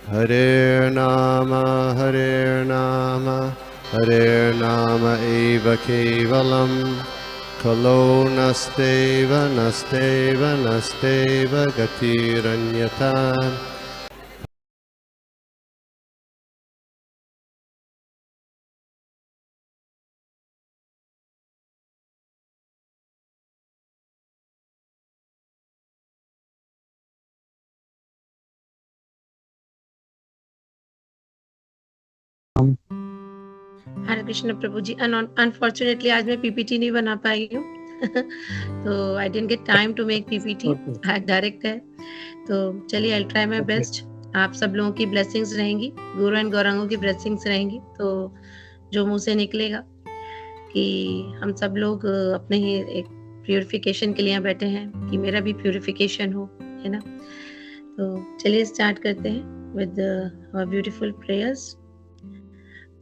Hare Nama eva kevalam, kalo nasteva nasteva nasteva gatiranyata. Hare Krishna प्रभु जी। Unfortunately आज मैं पीपीटी नहीं बना पाई हूँ तो I didn't get time to make PPT. Direct है तो चलिए आई ट्राई माय बेस्ट। आप सब लोगों की ब्लेसिंग्स रहेंगी, गुरु एंड गौरांगों की ब्लेसिंग्स रहेंगी, तो जो मुंह से निकलेगा कि हम सब लोग अपने ही एक प्यूरिफिकेशन के लिए यहाँ बैठे हैं कि मेरा भी प्यूरिफिकेशन हो, है ना। तो चलिए स्टार्ट करते हैं विद आवर ब्यूटीफुल प्रेयर्स।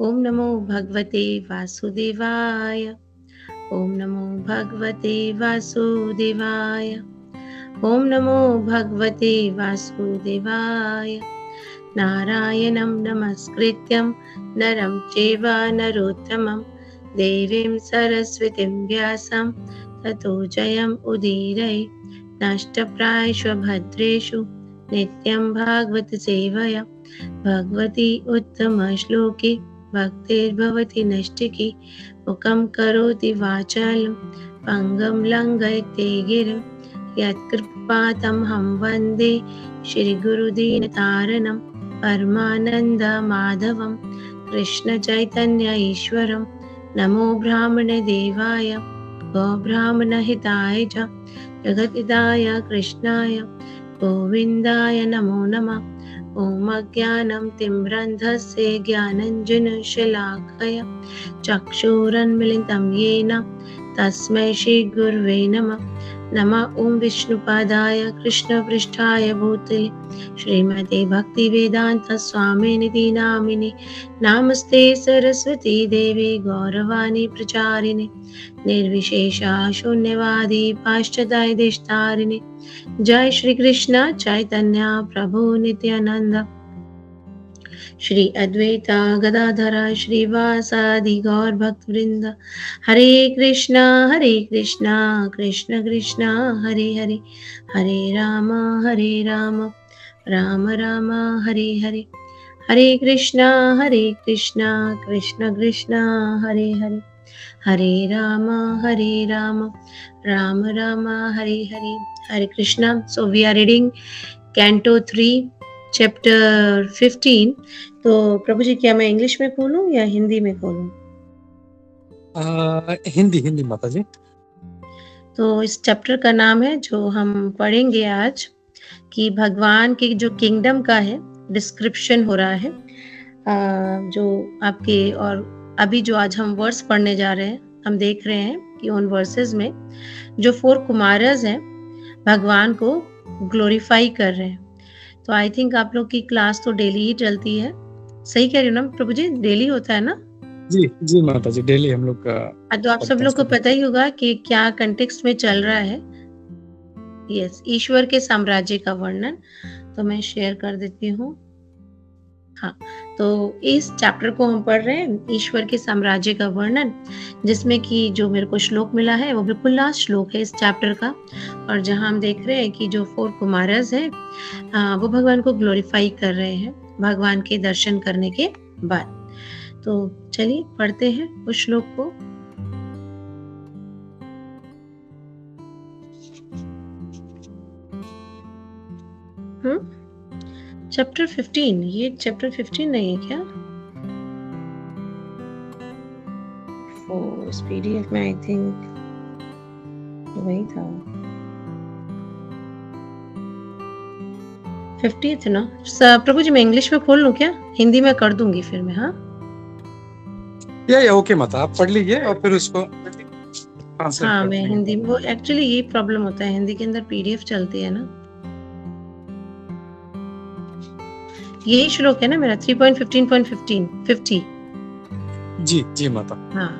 ओम नमो भगवते वासुदेवाय। ओम नमो भगवते वासुदेवाय। ओम नमो भगवते वासुदेवाय। नारायणं नमस्कृत्यं नरं चैव नरोत्तमं देवीं सरस्वतीं व्यासं ततो जयम् उदीरये। नष्टप्रायेषु भद्रेषु नित्यं भागवत सेवया भगवती उत्तमश्लोके भक्तिर्भवति नष्टिकी। मुखं करोति वाचालं पंगं लङ्घयते गिरिं यत्कृपातमहं वन्दे श्रीगुरुदीनतारणं परमानन्दमाधवं कृष्णचैतन्य ईश्वरं। नमो ब्राह्मणदेवाय गोब्राह्मणहिताय च जगद्हिताय कृष्णाय गोविन्दाय नमो नमः। ॐ अज्ञानं तिम्रन्धस्य ज्ञानञ्जनशलाकया चक्षुरुन्मीलितं येन तस्मै श्रीगुरुवे नमः। नमः ॐ विष्णुपादाय कृष्णपृष्ठाय भूतले श्रीमते भक्तिवेदान्त स्वामिनिति नामिने। नमस्ते सरस्वती देवी गौरवाणी प्रचारिणे निर्विशेषा शून्यवादी पाश्चात्य देशतारिणे। जय श्री कृष्ण चैतन्य प्रभु नित्यानंद श्री अद्वैता गदाधर श्रीवासादि गौर भक्त वृंद। Hare Krishna Krishna Krishna Hare Hare, Hare Ram Ram Ram Hare Hare. Hare Krishna Krishna Krishna Hare Hare, Hare Ram Ram Ram Hare Hare. Hare Krishna. So we are reading canto 3 chapter 15। तो प्रभु जी क्या मैं इंग्लिश में खोलूं या हिंदी में खोलूं? हिंदी माता जी। तो इस चैप्टर का नाम है जो हम पढ़ेंगे आज कि भगवान के जो किंगडम का है डिस्क्रिप्शन हो रहा है। जो आपके और अभी जो आज हम वर्ड्स पढ़ने जा रहे हैं, हम देख रहे हैं कि उन वर्सेस में जो 4 कुमारस हैं भगवान को ग्लोरीफाई कर रहे हैं। तो आई थिंक आप लोग की क्लास तो डेली ही चलती है, सही कह रही हूँ ना प्रभु जी? डेली होता है ना? जी माता जी, डेली हम लोग का। तो आप सब लोग को पता ही होगा कि क्या कंटेक्स्ट में चल रहा है। यस, ईश्वर के साम्राज्य का वर्णन। तो मैं शेयर कर देती हूँ। हाँ, तो इस चैप्टर को हम पढ़ रहे हैं ईश्वर के साम्राज्य का वर्णन, जिसमें कि जो मेरे को श्लोक मिला है वो बिल्कुल लास्ट श्लोक है इस चैप्टर का। और जहाँ हम देख रहे हैं कि जो 4 कुमारस हैं वो भगवान को ग्लोरीफाई कर रहे हैं भगवान के दर्शन करने के बाद। तो चलिए पढ़ते हैं उस श्लोक को। चैप्टर 15, ये चैप्टर 15 नहीं है क्या? इस पीडीएफ में आई थिंक वही था 50th ना। प्रभु जी मैं इंग्लिश में खोल लूं क्या? हिंदी में कर दूंगी फिर मैं। हाँ या ओके माता, आप पढ़ लीजिए और फिर उसको हाँ मैं हिंदी में। वो एक्चुअली ये प्रॉब्लम होता है, हिंदी के अंदर पीडीएफ चलती है ना। यही श्लोक है ना मेरा 3.15.15 50। जी माता। हाँ,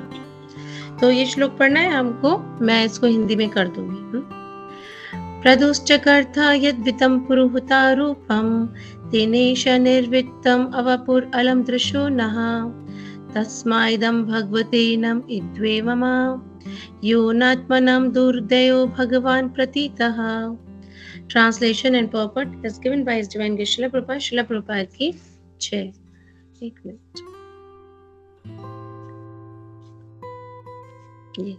तो ये श्लोक पढ़ना है हमको, मैं इसको हिंदी में कर दूंगी। प्रदुश्च कर्ता यद्वितं पुरुहुता रूपं तेनेश निर्वित्तम् अवपुर अलम दृशो नः तस्माइदं भगवतेनम इद्वे मम यो नात्मनं दुर्दयो भगवान प्रतीतः. Translation and purport is given by His Divine Grace Srila Prabhupada. Srila Prabhupada की जय. एक minute. Yes.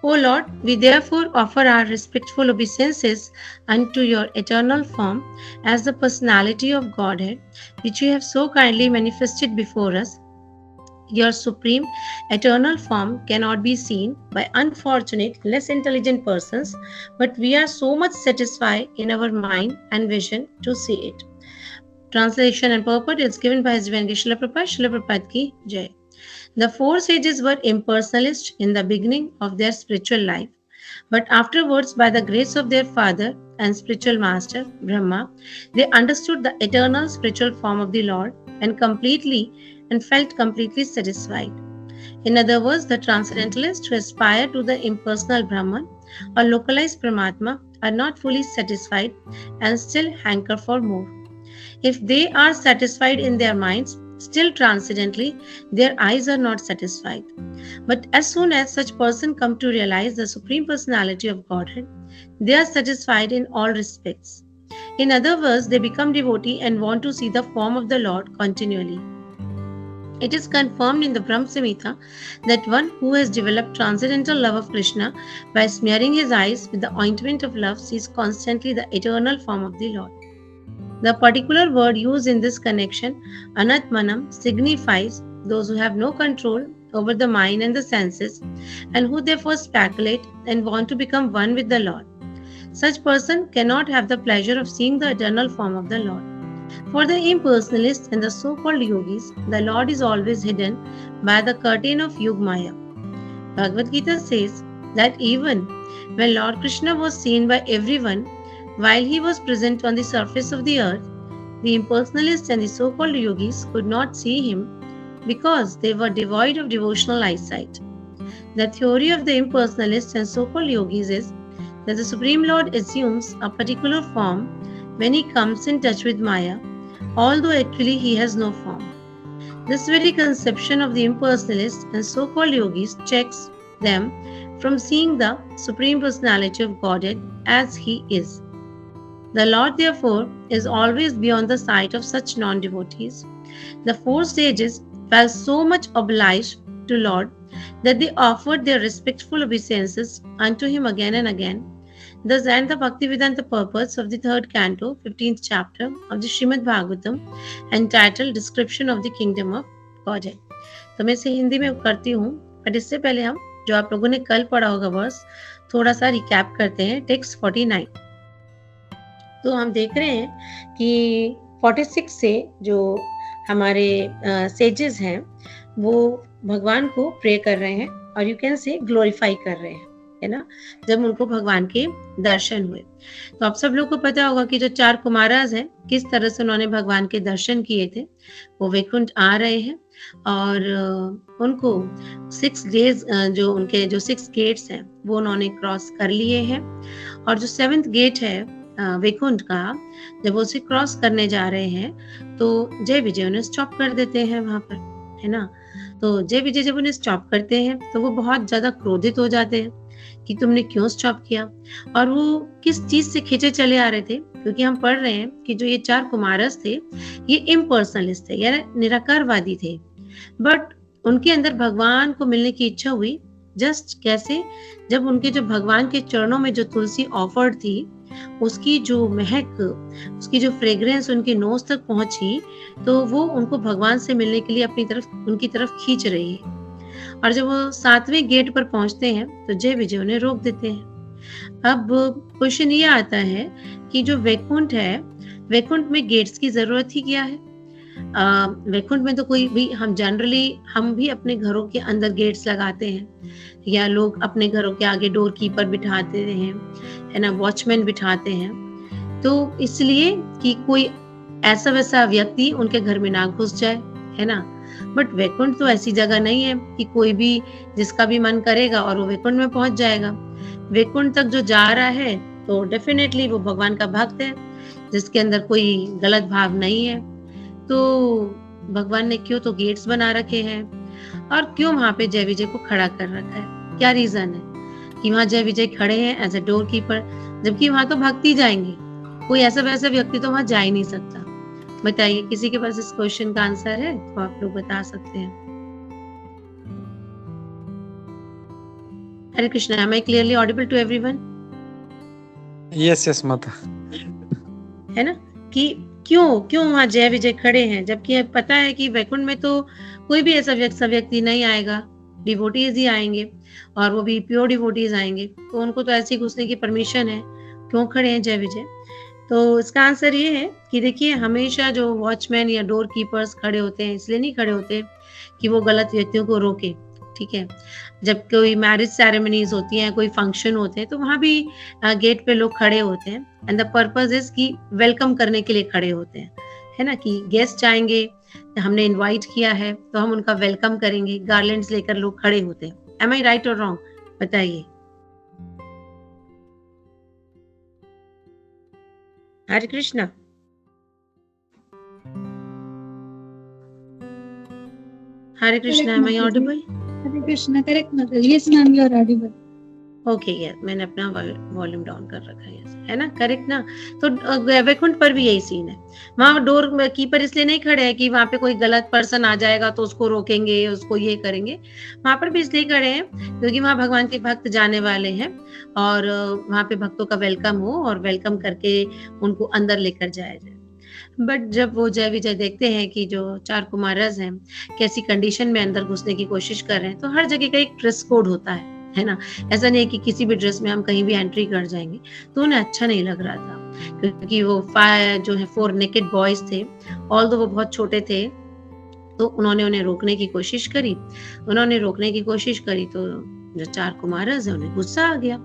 O Lord, we therefore offer our respectful obeisances unto your eternal form as the personality of Godhead, which you have so kindly manifested before us. Your supreme eternal form cannot be seen by unfortunate, less intelligent persons, but we are so much satisfied in our mind and vision to see it. Translation and purport is given by His Divine Grace Srila Prabhupada. Srila Prabhupada ki jai. The four sages were impersonalists in the beginning of their spiritual life, but afterwards, by the grace of their father and spiritual master, Brahma, they understood the eternal spiritual form of the Lord and felt completely satisfied. In other words, the transcendentalists who aspire to the impersonal Brahman or localized Paramatma are not fully satisfied and still hanker for more. If they are satisfied in their minds, still transcendently, their eyes are not satisfied. But as soon as such person come to realize the Supreme Personality of Godhead, they are satisfied in all respects. In other words, they become devotee and want to see the form of the Lord continually. It is confirmed in the Brahma Samhita that one who has developed transcendental love of Krishna by smearing his eyes with the ointment of love sees constantly the eternal form of the Lord. The particular word used in this connection, anatmanam, signifies those who have no control over the mind and the senses and who therefore speculate and want to become one with the Lord. Such person cannot have the pleasure of seeing the eternal form of the Lord. For the impersonalists and the so-called yogis, the Lord is always hidden by the curtain of Yogmaya. Bhagavad Gita says that even when Lord Krishna was seen by everyone while he was present on the surface of the earth, the impersonalists and the so-called yogis could not see him because they were devoid of devotional eyesight. The theory of the impersonalists and so-called yogis is that the Supreme Lord assumes a particular form when he comes in touch with Maya, although actually he has no form. This very conception of the impersonalists and so-called yogis checks them from seeing the Supreme Personality of Godhead as he is. The Lord, therefore, is always beyond the sight of such non-devotees. The four sages felt so much obliged to Lord that they offered their respectful obeisances unto him again and again. Thus end the Bhaktivedanta purpose of the third canto, 15th chapter of the Srimad Bhagavatam, entitled Description of the Kingdom of Godhead. तो मैं इसे हिंदी में करती हूँ, पर इससे पहले हम जो आप लोगों ने कल पढ़ा होगा वर्स थोड़ा सा रिकैप करते हैं. टेक्स्ट 49. तो हम देख रहे हैं कि 46 से जो हमारे सेजेस हैं वो भगवान को प्रे कर रहे हैं और यू कैन से ग्लोरीफाई कर रहे हैं, है ना, जब उनको भगवान के दर्शन हुए. तो आप सब लोग को पता होगा कि जो 4 कुमाराज हैं किस तरह से उन्होंने भगवान के दर्शन किए थे. वो वैकुंठ आ रहे हैं और उनको 6 डेज जो उनके जो 6 गेट्स हैं वो उन्होंने क्रॉस कर लिए हैं. और जो 7th गेट है वैकुंठ का, जब वो उसे क्रॉस करने जा रहे हैं तो जय विजय उन्हें स्टॉप कर देते हैं वहां पर, है ना. तो जय विजय जब उन्हें स्टॉप करते हैं तो वो बहुत ज्यादा क्रोधित हो जाते हैं कि तुमने क्यों स्टॉप किया. और वो किस चीज से खींचे चले आ रहे थे, क्योंकि हम पढ़ रहे हैं कि जो ये 4 कुमारस थे ये इम्पर्सनलिस्ट थे, यानी निराकारवादी थे. बट उनके अंदर भगवान को मिलने की इच्छा हुई. जस्ट कैसे, जब उनके जो भगवान के चरणों में जो तुलसी ऑफर्ड थी उसकी जो महक, उसकी जो फ्रेग्रेंस उनकी नोज तक पहुंची तो वो उनको भगवान से मिलने के लिए अपनी तरफ उनकी तरफ खींच रही है. और जब वो 7वें गेट पर पहुंचते हैं तो जय विजय उन्हें रोक देते हैं. अब क्वेश्चन ये आता है कि जो वैकुंठ है, वैकुंठ में गेट्स की जरूरत ही क्या है. वैकुंठ में तो कोई भी, हम जनरली हम भी अपने घरों के अंदर गेट्स लगाते हैं या लोग अपने घरों के आगे डोर कीपर बिठाते हैं, है ना, वॉचमैन बिठाते हैं. तो इसलिए कि कोई ऐसा वैसा व्यक्ति उनके घर में ना घुस जाए, है ना. बट वैकुंठ तो ऐसी जगह नहीं है कि कोई भी जिसका भी मन करेगा और वो वैकुंठ में पहुंच जाएगा. वैकुंठ तक जो जा रहा है तो डेफिनेटली वो भगवान का भक्त है, जिसके अंदर कोई गलत भाव नहीं है। तो भगवान ने क्यों तो गेट्स बना रखे हैं और क्यों वहां पे जय विजय को खड़ा कर रखा है? क्या रीजन है कि वहां जय विजय खड़े हैं एज अ डोर कीपर, जबकि वहां तो भक्त ही जाएंगे, कोई ऐसा वैसा व्यक्ति तो वहां जा ही नहीं सकता। बताइए, किसी के पास इस क्वेश्चन का आंसर है तो आप लोग बता सकते हैं। हरे Krishna, am I clearly audible to everyone? Yes, yes, माता. है ना कि क्यों वहां जय विजय खड़े हैं, जबकि पता है कि वैकुंठ में तो कोई भी ऐसा व्यक्ति नहीं आएगा, डिवोटीज ही आएंगे और वो भी प्योर डिवोटीज आएंगे, तो उनको तो ऐसे ही घुसने की परमिशन है, क्यों खड़े हैं जय विजय? तो इसका आंसर ये है कि देखिए, हमेशा जो वॉचमैन या डोर कीपर्स खड़े होते हैं, इसलिए नहीं खड़े होते कि वो गलत व्यक्तियों को रोके, ठीक है। जब कोई मैरिज सेरेमनीज होती हैं, कोई फंक्शन होते हैं, तो वहां भी गेट पे लोग खड़े होते हैं एंड द पर्पस इज कि वेलकम करने के लिए खड़े होते हैं, है ना, कि गेस्ट आएंगे, हमने इनवाइट किया है तो हम उनका वेलकम करेंगे, गार्लैंड्स लेकर लोग खड़े होते हैं। एम आई राइट और रॉन्ग, बताइए। Hare Krishna. Hare Krishna, am I audible? Hare Krishna, correct मतलब, yes ma'am, you are audible. Okay, yes, मैंने अपना वॉल्यूम डाउन कर रखा है ना, करेक्ट ना। तो वैकुंठ पर भी यही सीन है, वहां डोर कीपर इसलिए नहीं खड़े हैं कि वहां पे कोई गलत पर्सन आ जाएगा तो उसको रोकेंगे, उसको ये करेंगे। वहां पर भी इसलिए खड़े हैं क्योंकि वहां भगवान के भक्त जाने वाले हैं और वहां पे भक्तों का वेलकम हो और वेलकम करके उनको अंदर लेकर जाया जाए। बट जब वो जय विजय देखते हैं कि जो 4 कुमारज हैं कैसी कंडीशन में अंदर घुसने की कोशिश कर रहे हैं, तो हर जगह का एक ड्रेस कोड होता है ना। ऐसा नहीं है कि किसी भी ड्रेस में हम कहीं भी एंट्री कर जाएंगे, तो उन्हें अच्छा नहीं लग रहा था, क्योंकि वो 4 नेकेड बॉयज थे, ऑल्दो वो बहुत छोटे थे, तो उन्होंने उन्हें रोकने की कोशिश करी। तो जो 4 कुमारज है उन्हें गुस्सा आ गया।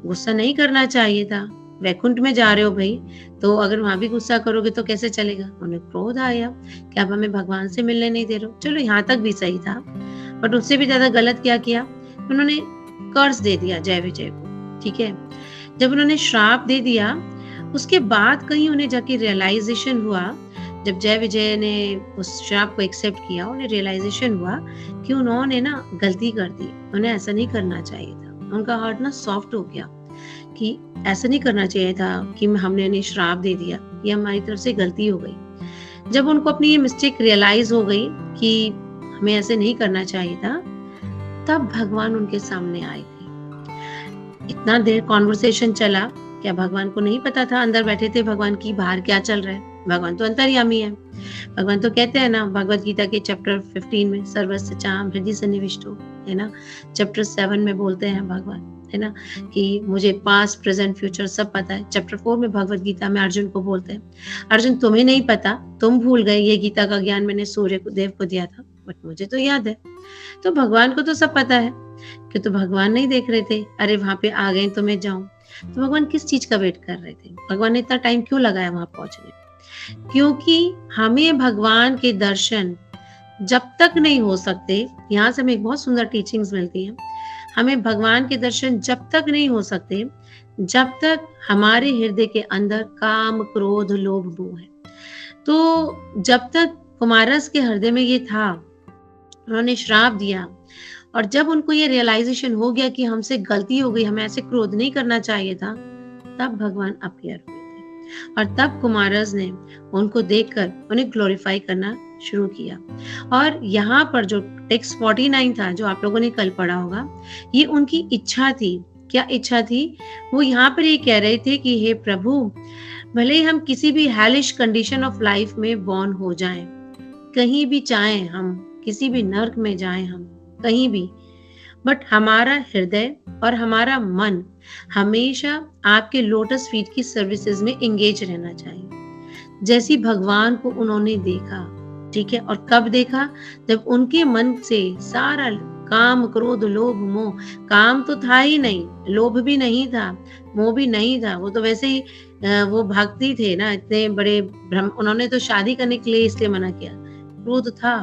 गुस्सा नहीं करना चाहिए था, वैकुंठ में जा रहे हो भाई, तो अगर वहां भी गुस्सा करोगे तो कैसे चलेगा। उन्हें क्रोध आया कि अब हमें भगवान से मिलने नहीं दे रहे हो। चलो यहाँ तक भी सही था, बट उससे भी ज्यादा गलत क्या किया, उन्होंने कर्ज दे दिया जय विजय को, ठीक है। जब उन्होंने श्राप दे दिया, उसके बाद कहीं उन्हें जाके रियलाइजेशन हुआ, जब जय विजय ने उस श्राप को एक्सेप्ट किया, उन्हें रियलाइजेशन हुआ कि उन्होंने ना गलती कर दी, उन्हें ऐसा नहीं करना चाहिए था। उनका हार्ट ना सॉफ्ट हो गया कि ऐसा नहीं करना चाहिए था कि हमने उन्हें श्राप दे दिया, ये हमारी तरफ से गलती हो गई। जब उनको अपनी ये मिस्टेक रियलाइज हो गई कि हमें ऐसे नहीं करना चाहिए था, तब भगवान उनके सामने आए थे। इतना देर कॉन्वर्सेशन चला, क्या भगवान को नहीं पता था? अंदर बैठे थे भगवान की, बाहर क्या चल रहा है। भगवान तो अंतर्यामी है। भगवान तो कहते हैं ना भगवत गीता के चैप्टर 15 में, सर्वस्य चाम हृदय सन्निविष्टो, है ना। चैप्टर 7 में बोलते हैं भगवान, है ना, कि मुझे पास्ट प्रेजेंट फ्यूचर सब पता है। चैप्टर 4 में भगवत गीता में अर्जुन को बोलते हैं, अर्जुन तुम्हें नहीं पता, तुम भूल गए, ये गीता का ज्ञान मैंने सूर्य को देव को दिया था, बट मुझे तो याद है। तो भगवान को तो सब पता है कि तो भगवान नहीं देख रहे थे, अरे वहां पे आ गए तो मैं जाऊं। तो भगवान किस चीज का वेट कर रहे थे? भगवान ने इतना टाइम क्यों लगाया वहां पहुंचने? क्योंकि हमें भगवान के दर्शन जब तक नहीं हो सकते, यहाँ से हमें एक बहुत सुंदर टीचिंग्स मिलती है, हमें भगवान के दर्शन जब तक नहीं हो सकते जब तक हमारे हृदय के अंदर काम क्रोध लोभ मोह है। तो जब तक कुमारस के हृदय में ये था, उन्होंने श्राप दिया, और जब उनको ये रियलाइजेशन हो गया कि हमसे गलती हो गई, हमें ऐसे क्रोध नहीं करना चाहिए था, तब भगवान अपीयर हुए थे और तब कुमारस ने उनको देखकर उन्हें ग्लोरीफाई करना शुरू किया। और यहाँ पर जो टेक्स्ट 49 था, जो आप लोगों ने कल पढ़ा होगा, ये उनकी इच्छा थी। क्या इच्छा थी? वो यहाँ पर ये कह रहे थे कि हे प्रभु, भले ही हम किसी भी हेलिश कंडीशन ऑफ लाइफ में बॉर्न हो जाएं, कहीं भी चाहें हम, किसी भी नर्क में जाएं हम, कहीं भी, बट हमारा हृदय और हमारा मन हमेशा आपके लोटस फीट की सर्विसेज में एंगेज रहना चाहिए, जैसी भगवान को उन्होंने देखा, ठीक है। और कब देखा? जब उनके मन से सारा काम क्रोध लोभ मोह, काम तो था ही नहीं, लोभ भी नहीं था, मोह भी नहीं था, वो तो वैसे ही वो भक्ति थे ना, इतने बड़े ब्रह्म, उन्होंने तो शादी करने के लिए इसलिए मना किया। क्रोध था,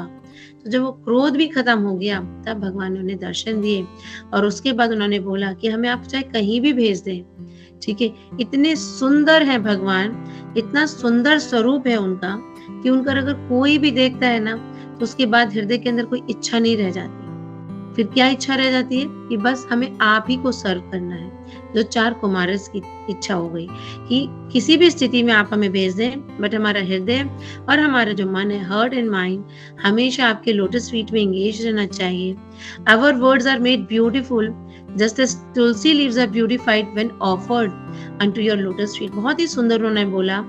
तो जब वो क्रोध भी खत्म हो गया तब भगवान ने उन्हें दर्शन दिए और उसके बाद उन्होंने बोला कि हमें आप चाहे कहीं भी भेज दें, ठीक है। इतने सुंदर हैं भगवान, इतना सुंदर स्वरूप है उनका कि उनका अगर कोई भी देखता है ना तो उसके बाद हृदय के अंदर कोई इच्छा नहीं रह जाती। फिर क्या इच्छा रह जाती है कि बस हमें आप ही को सर्व करना है। जो 4 कुमारस की इच्छा हो गई कि किसी भी स्थिति में आप हमें भेज दें, बट हमारा हृदय और हमारा जो मन है, हार्ट एंड माइंड, हमेशा आपके लोटस फीट में एंगेज रहना चाहिए। Our words are made beautiful just as tulsi leaves are beautified when offered unto your lotus feet. बहुत ही सुंदर उन्होंने बोला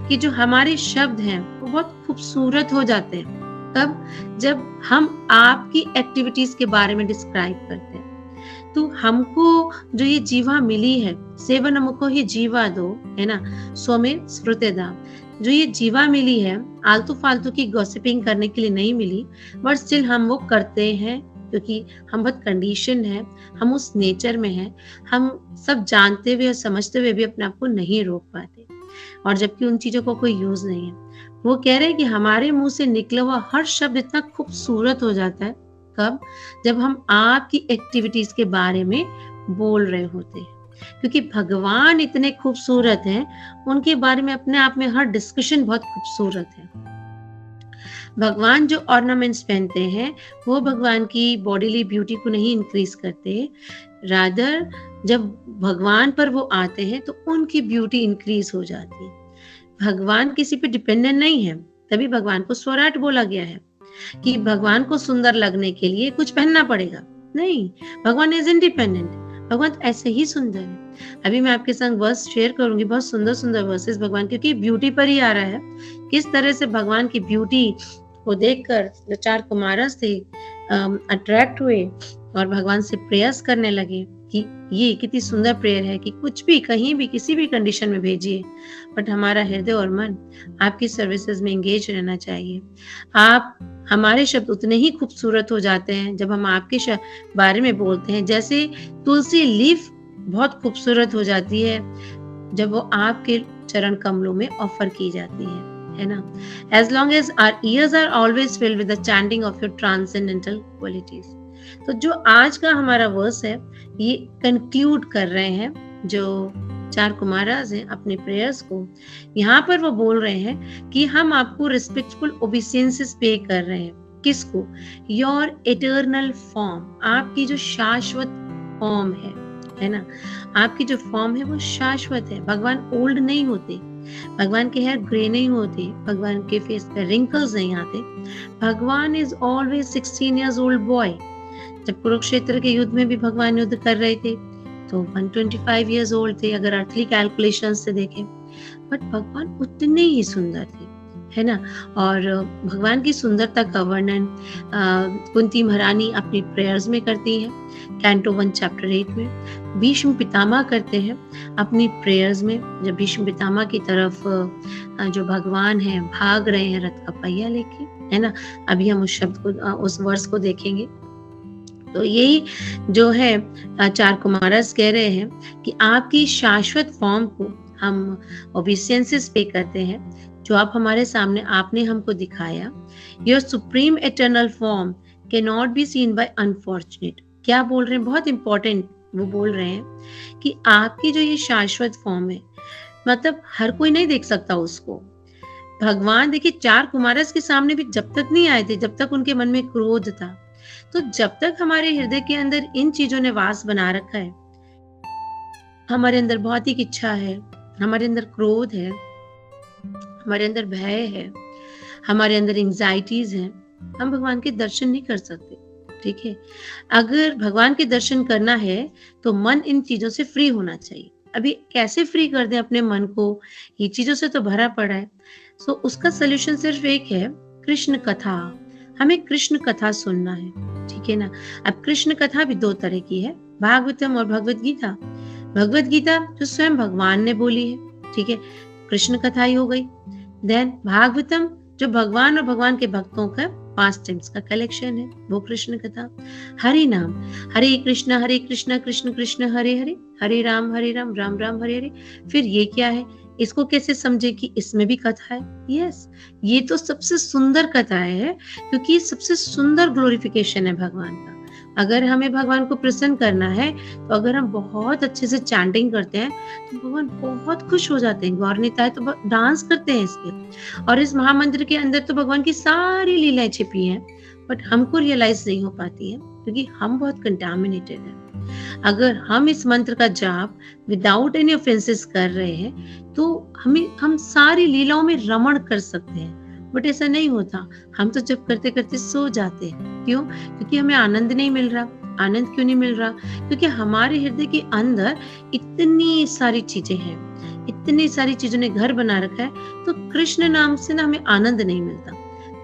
कि जो हमारे शब्द हैं वो बहुत खूबसूरत हो जाते हैं तब जब हम आपकी एक्टिविटीज के बारे में डिस्क्राइब करते हैं। तो हमको जो ये जीवा मिली है, सेवन हमको ही जीवा दो, है ना, स्वमेव स्मृत्यदा। जो ये जीवा मिली है आलतू फालतू की गॉसिपिंग करने के लिए नहीं मिली, बट स्टिल हम वो करते हैं क्योंकि हम बहुत कंडीशन है, हम उस नेचर में हैं, हम सब जानते हुए और समझते हुए भी अपने आप को नहीं रोक पाते, और जबकि उन चीजों को कोई यूज नहीं है। वो कह रहे हैं कि हमारे मुंह से निकला हुआ हर शब्द इतना खूबसूरत हो जाता है कब, जब हम आपकी एक्टिविटीज के बारे में बोल रहे होते हैं, क्योंकि भगवान इतने खूबसूरत हैं, उनके बारे में अपने आप में हर डिस्कशन बहुत खूबसूरत है। भगवान जो ऑर्नामेंट्स पहनते हैं वो भगवान की बॉडीली ब्यूटी को नहीं इंक्रीज करते, रादर जब भगवान पर वो आते हैं तो उनकी ब्यूटी इंक्रीज हो जाती है। भगवान किसी पे डिपेंडेंट नहीं है, तभी भगवान को स्वराट बोला गया है कि भगवान को सुंदर लगने के लिए कुछ पहनना पड़ेगा, नहीं, भगवान इज इंडिपेंडेंट, भगवान ऐसे ही सुंदर है। अभी मैं आपके संग वर्स शेयर करूंगी, बहुत सुंदर सुंदर वर्सेस भगवान, क्योंकि ब्यूटी पर ही आ रहा है। किस तरह से भगवान की ब्यूटी को देखकर जो 4 कुमारस थे अट्रैक्ट हुए और भगवान से प्रेयर्स करने लगे कि ये कितनी सुंदर प्रेयर है कि कुछ भी कहीं भी किसी भी कंडीशन में भेजिए, बट हमारा हृदय और मन आपकी सर्विसेज में एंगेज रहना चाहिए। आप हमारे शब्द उतने ही खूबसूरत हो जाते हैं जब हम आपके बारे में बोलते हैं, जैसे तुलसी लीफ बहुत खूबसूरत हो जाती है जब वो आपके चरण कमलों में ऑफर की जाती है ना। As long as our ears are always filled with the chanting of your transcendental qualities। तो जो आज का हमारा वर्स है ये कंक्लूड कर रहे हैं जो 4 कुमारास हैं अपने प्रेयर्स को। यहाँ पर वो बोल रहे हैं कि हम आपको रिस्पेक्टफुल ओबीडियंसेस पे कर रहे हैं। किसको? योर एटर्नल फॉर्म, आपकी जो शाश्वत फॉर्म है ना, आपकी जो फॉर्म है वो शाश्वत है। भगवान ओल्ड नहीं होते, भगवान के हेयर ग्रे नहीं होते, भगवान के फेस पे रिंकल्स नहीं आते। भगवान is always 16 years old boy. जब कुरुक्षेत्र के युद्ध में भी भगवान युद्ध कर रहे थे तो 125 years old थे अगर अर्थली कैलकुलेशन से देखें, बट भगवान उतने ही सुंदर थे, है ना। और भगवान की सुंदरता का वर्णन कुंती महारानी अपनी प्रेयर्स में करती हैं, कैंटो 1 chapter 8 में। भीष्म पितामह करते हैं अपनी प्रेयर्स में, जब भीष्म पितामह की तरफ जो भगवान है भाग रहे हैं रथ का पहिया लेके, है ना। अभी हम उस शब्द को, उस वर्स को देखेंगे। तो यही जो है 4 कुमारस कह रहे हैं कि आपकी शाश्वत फॉर्म को हम ओबीडियंसेस पे करते हैं जो आप हमारे सामने आपने हमको दिखाया। Your supreme eternal form can not be seen by unfortunate. क्या बोल रहे हैं? बहुत इंपॉर्टेंट वो बोल रहे हैं कि आपकी जो ये शाश्वत फॉर्म है, मतलब हर कोई नहीं देख सकता उसको। भगवान देखिए 4 कुमारस के सामने भी जब तक नहीं आए थे जब तक उनके मन में क्रोध था। तो जब तक हमारे हृदय के अंदर इन चीजों ने वास बना रखा है, हमारे अंदर भौतिक इच्छा है, हमारे अंदर क्रोध है, हमारे अंदर भय है, हमारे अंदर एंजाइटीज हैं, हम भगवान के दर्शन नहीं कर सकते। ठीक है, अगर भगवान के दर्शन करना है तो मन इन चीजों से फ्री होना चाहिए। अभी कैसे फ्री कर दें अपने मन को? ये चीजों से तो भरा पड़ा है। सो उसका सोल्यूशन सिर्फ एक है, कृष्ण कथा। हमें कृष्ण कथा सुनना है, ठीक है ना। अब कृष्ण कथा भी 2 तरह की है, भागवतम और भगवत गीता। भगवत गीता जो स्वयं भगवान ने बोली है, ठीक है, कृष्ण कथा ही हो गई। देन भागवतम जो भगवान और भगवान के भक्तों का पास्ट टाइम्स का कलेक्शन है, वो कृष्ण कथा। हरि नाम, हरे कृष्ण कृष्ण कृष्ण हरे हरे, हरे राम राम राम हरे हरे। फिर ये क्या है? इसको कैसे समझे कि इसमें भी कथा है? यस, ये तो सबसे सुंदर कथा है, क्योंकि ये सबसे सुंदर ग्लोरिफिकेशन है भगवान का। अगर हमें भगवान को प्रसन्न करना है, तो अगर हम बहुत अच्छे से चैंटिंग करते हैं, तो भगवान बहुत खुश हो जाते हैं। गौर निताई तो डांस करते हैं इसके। और इस महामंत्र के अंदर तो भगवान की सारी लीलाएं छिपी हैं, बट हमको रियलाइज नहीं हो पाती है, क्योंकि हम बहुत कंटामिनेटेड हैं। अगर हम इस मंत्र का जाप विदाउट एनी ऑफेंसेस कर रहे हैं, तो हम सारी लीलाओं में रमण कर सकते हैं। बट ऐसा नहीं होता, हम तो जब करते करते सो जाते हैं। क्यों? क्योंकि हमें आनंद नहीं मिल रहा। आनंद क्यों नहीं मिल रहा? क्योंकि हमारे हृदय के अंदर इतनी सारी चीजें हैं, इतनी सारी चीजों ने घर बना रखा है, तो कृष्ण नाम से ना हमें आनंद नहीं मिलता।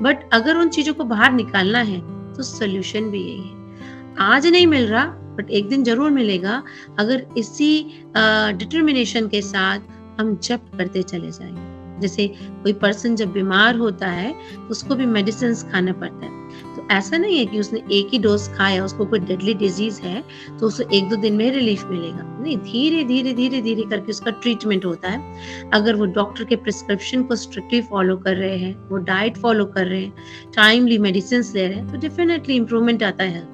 बट अगर उन चीजों को बाहर निकालना है, तो सोल्यूशन भी यही है। आज नहीं मिल रहा, बट एक दिन जरूर मिलेगा, अगर इसी डिटर्मिनेशन के साथ हम जप करते चले जाएंगे। जैसे कोई पर्सन जब बीमार होता है, तो उसको भी मेडिसिन खाना पड़ता है। तो ऐसा नहीं है कि उसने एक ही डोज खाया, उसको कोई डेडली डिजीज है, तो उसे 1-2 दिन में रिलीफ मिलेगा। नहीं, धीरे धीरे धीरे धीरे करके उसका ट्रीटमेंट होता है। अगर वो डॉक्टर के प्रिस्क्रिप्शन को स्ट्रिक्टली फॉलो कर रहे हैं, वो डाइट फॉलो कर रहे हैं, टाइमली मेडिसिन ले रहे हैं, तो डेफिनेटली इंप्रूवमेंट आता है।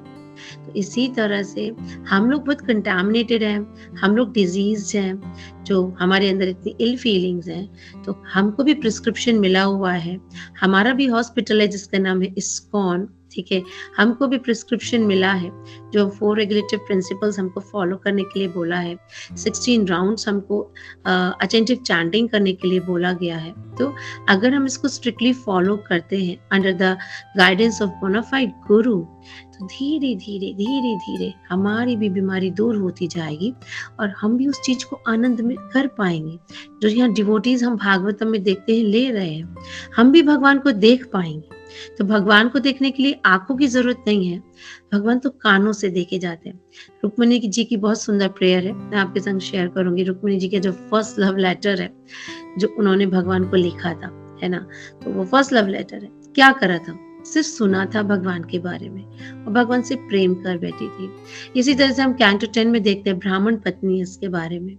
तो इसी तरह से हम लोग बहुत कंटामिनेटेड हैं, हम लोग डिजीज हैं, जो हमारे अंदर इतनी इल फीलिंग्स हैं, तो हमको भी प्रिस्क्रिप्शन मिला हुआ है। हमारा भी हॉस्पिटल है जिसका नाम है इस्कॉन, ठीक है। हमको भी प्रिस्क्रिप्शन मिला है, जो 4 रेगुलेटिव प्रिंसिपल्स हमको फॉलो करने के लिए बोला है। 16 राउंड्स हमको अटेंटिव चैंटिंग करने के लिए बोला गया है। तो अगर हम इसको स्ट्रिक्टली फॉलो करते हैं under the guidance of bona fide guru, तो धीरे धीरे धीरे धीरे हमारी भी बीमारी दूर होती जाएगी, और हम भी उस चीज को आनंद में कर पाएंगे। जो यहाँ डिवोटीज हम भागवतम में देखते हैं, ले रहे हैं, हम भी भगवान को देख पाएंगे। तो भगवान को देखने के लिए आंखों की जरूरत नहीं है, भगवान तो कानों से देखे जाते हैं। रुक्मिणी जी की बहुत सुंदर प्रेयर है, मैं आपके संग शेयर करूंगी। रुक्मिणी जी का जो फर्स्ट लव लेटर है, जो उन्होंने भगवान को लिखा था, है ना, तो वो फर्स्ट लव लेटर है। क्या करा था? सिर्फ सुना था भगवान के बारे में, और भगवान से प्रेम कर बैठी थी। इसी तरह से हम कैंटो 10 में देखते हैं ब्राह्मण पत्नी इसके बारे में,